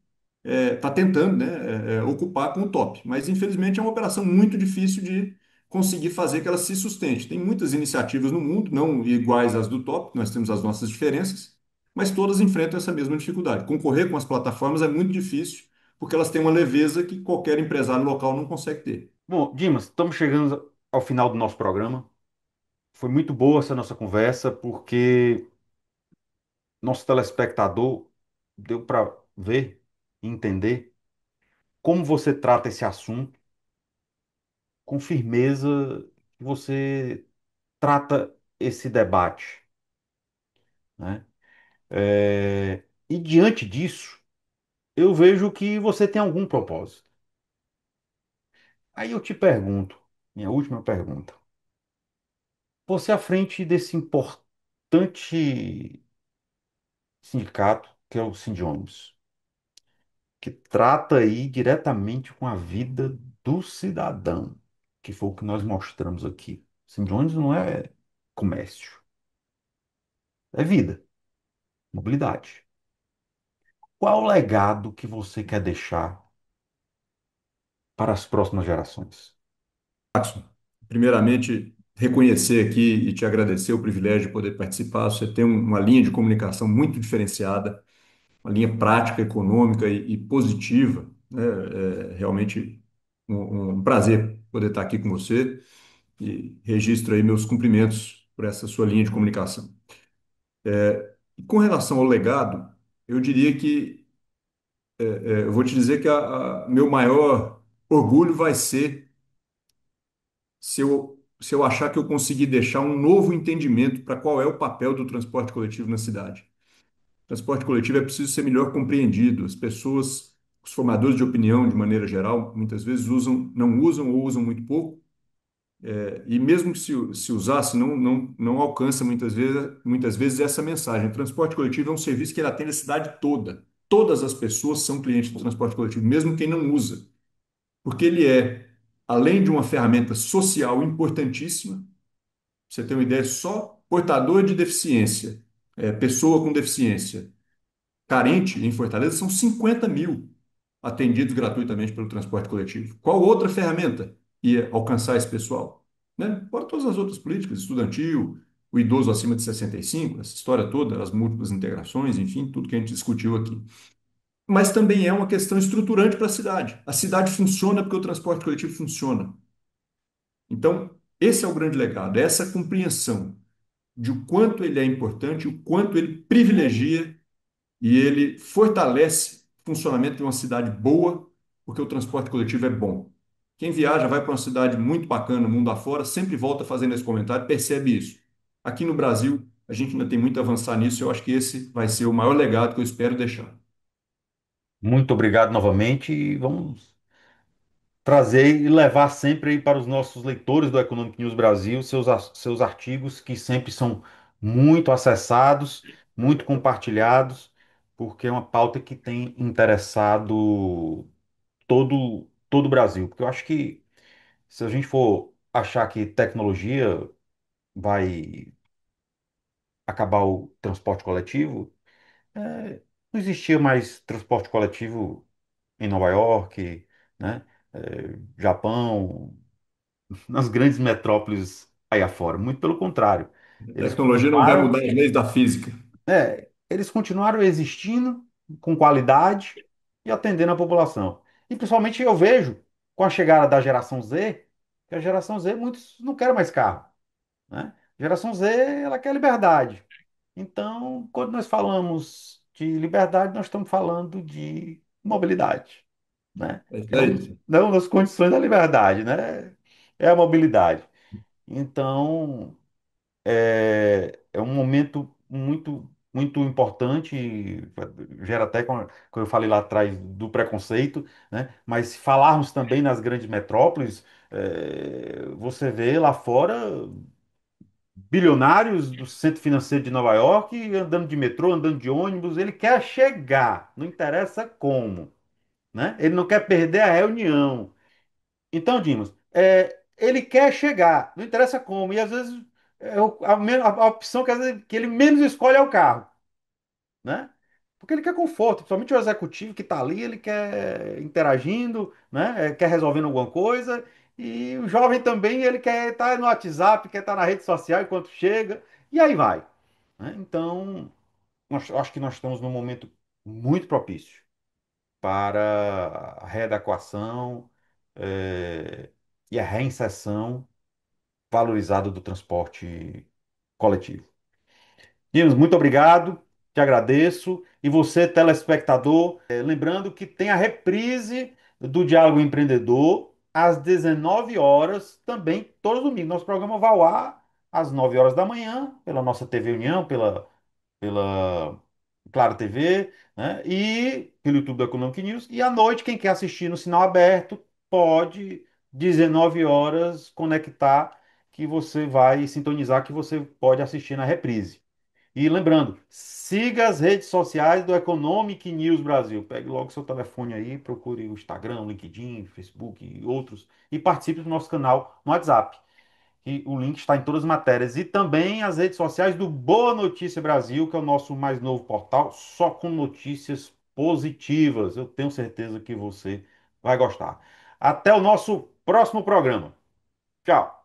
B: está tentando, né, ocupar com o top. Mas, infelizmente, é uma operação muito difícil de conseguir fazer que ela se sustente. Tem muitas iniciativas no mundo, não iguais às do top, nós temos as nossas diferenças, mas todas enfrentam essa mesma dificuldade. Concorrer com as plataformas é muito difícil, porque elas têm uma leveza que qualquer empresário local não consegue ter.
A: Bom, Dimas, estamos chegando ao final do nosso programa. Foi muito boa essa nossa conversa, porque nosso telespectador deu para ver e entender como você trata esse assunto com firmeza, que você trata esse debate, né? E diante disso, eu vejo que você tem algum propósito. Aí eu te pergunto, minha última pergunta. Você à frente desse importante sindicato, que é o Sindiones, que trata aí diretamente com a vida do cidadão, que foi o que nós mostramos aqui. Sim, de ônibus não é comércio, é vida, mobilidade. Qual o legado que você quer deixar para as próximas gerações?
B: Primeiramente, reconhecer aqui e te agradecer o privilégio de poder participar. Você tem uma linha de comunicação muito diferenciada, uma linha prática, econômica e positiva, né? É realmente um prazer poder estar aqui com você e registro aí meus cumprimentos por essa sua linha de comunicação. E com relação ao legado, eu diria que eu vou te dizer que meu maior orgulho vai ser se eu achar que eu consegui deixar um novo entendimento para qual é o papel do transporte coletivo na cidade. O transporte coletivo é preciso ser melhor compreendido. As pessoas, os formadores de opinião, de maneira geral, muitas vezes não usam ou usam muito pouco. E mesmo que se usasse, não alcança muitas vezes essa mensagem. O transporte coletivo é um serviço que ele atende a cidade toda. Todas as pessoas são clientes do transporte coletivo, mesmo quem não usa, porque ele é, além de uma ferramenta social importantíssima. Pra você tem uma ideia, só portador de deficiência, pessoa com deficiência carente em Fortaleza são 50 mil atendidos gratuitamente pelo transporte coletivo. Qual outra ferramenta ia alcançar esse pessoal? Né? Fora todas as outras políticas, estudantil, o idoso acima de 65, essa história toda, as múltiplas integrações, enfim, tudo que a gente discutiu aqui. Mas também é uma questão estruturante para a cidade. A cidade funciona porque o transporte coletivo funciona. Então, esse é o grande legado, é essa compreensão de o quanto ele é importante, o quanto ele privilegia e ele fortalece o funcionamento de uma cidade boa, porque o transporte coletivo é bom. Quem viaja, vai para uma cidade muito bacana, no mundo afora, sempre volta fazendo esse comentário, percebe isso. Aqui no Brasil, a gente ainda tem muito a avançar nisso, eu acho que esse vai ser o maior legado que eu espero deixar.
A: Muito obrigado novamente e vamos trazer e levar sempre aí para os nossos leitores do Economic News Brasil seus artigos que sempre são muito acessados, muito compartilhados, porque é uma pauta que tem interessado todo o Brasil. Porque eu acho que se a gente for achar que tecnologia vai acabar o transporte coletivo, não existia mais transporte coletivo em Nova York, né? Japão, nas grandes metrópoles aí afora. Muito pelo contrário.
B: A
A: Eles
B: tecnologia não vai mudar
A: continuaram,
B: as leis da física.
A: eles continuaram existindo com qualidade e atendendo a população. E principalmente eu vejo com a chegada da geração Z, que a geração Z muitos não querem mais carro, né? A geração Z, ela quer liberdade. Então, quando nós falamos de liberdade, nós estamos falando de mobilidade, né?
B: É isso
A: É,
B: aí.
A: é uma das condições da liberdade, né? É a mobilidade. Então, é um momento muito importante, gera até, como eu falei lá atrás, do preconceito, né? Mas se falarmos também nas grandes metrópoles, você vê lá fora bilionários do centro financeiro de Nova York andando de metrô, andando de ônibus, ele quer chegar, não interessa como, né? Ele não quer perder a reunião. Então, Dimas, ele quer chegar, não interessa como, e às vezes a opção que, às vezes, que ele menos escolhe é o carro, né? Porque ele quer conforto, principalmente o executivo que está ali, ele quer interagindo, né? Quer resolvendo alguma coisa, e o jovem também, ele quer estar no WhatsApp, quer estar na rede social enquanto chega, e aí vai, né? Então, eu acho que nós estamos num momento muito propício para a readequação e a reinserção valorizada do transporte coletivo. Dimas, muito obrigado, te agradeço. E você, telespectador, lembrando que tem a reprise do Diálogo Empreendedor às 19 horas, também todos os domingos. Nosso programa vai ao ar às 9 horas da manhã, pela nossa TV União, pela Claro TV, né? E pelo YouTube da Economic News. E à noite, quem quer assistir no sinal aberto, pode, 19 horas, conectar que você vai sintonizar, que você pode assistir na reprise. E lembrando, siga as redes sociais do Economic News Brasil. Pegue logo seu telefone aí, procure o Instagram, o LinkedIn, Facebook e outros, e participe do nosso canal no WhatsApp. que o link está em todas as matérias. E também as redes sociais do Boa Notícia Brasil, que é o nosso mais novo portal, só com notícias positivas. Eu tenho certeza que você vai gostar. Até o nosso próximo programa. Tchau.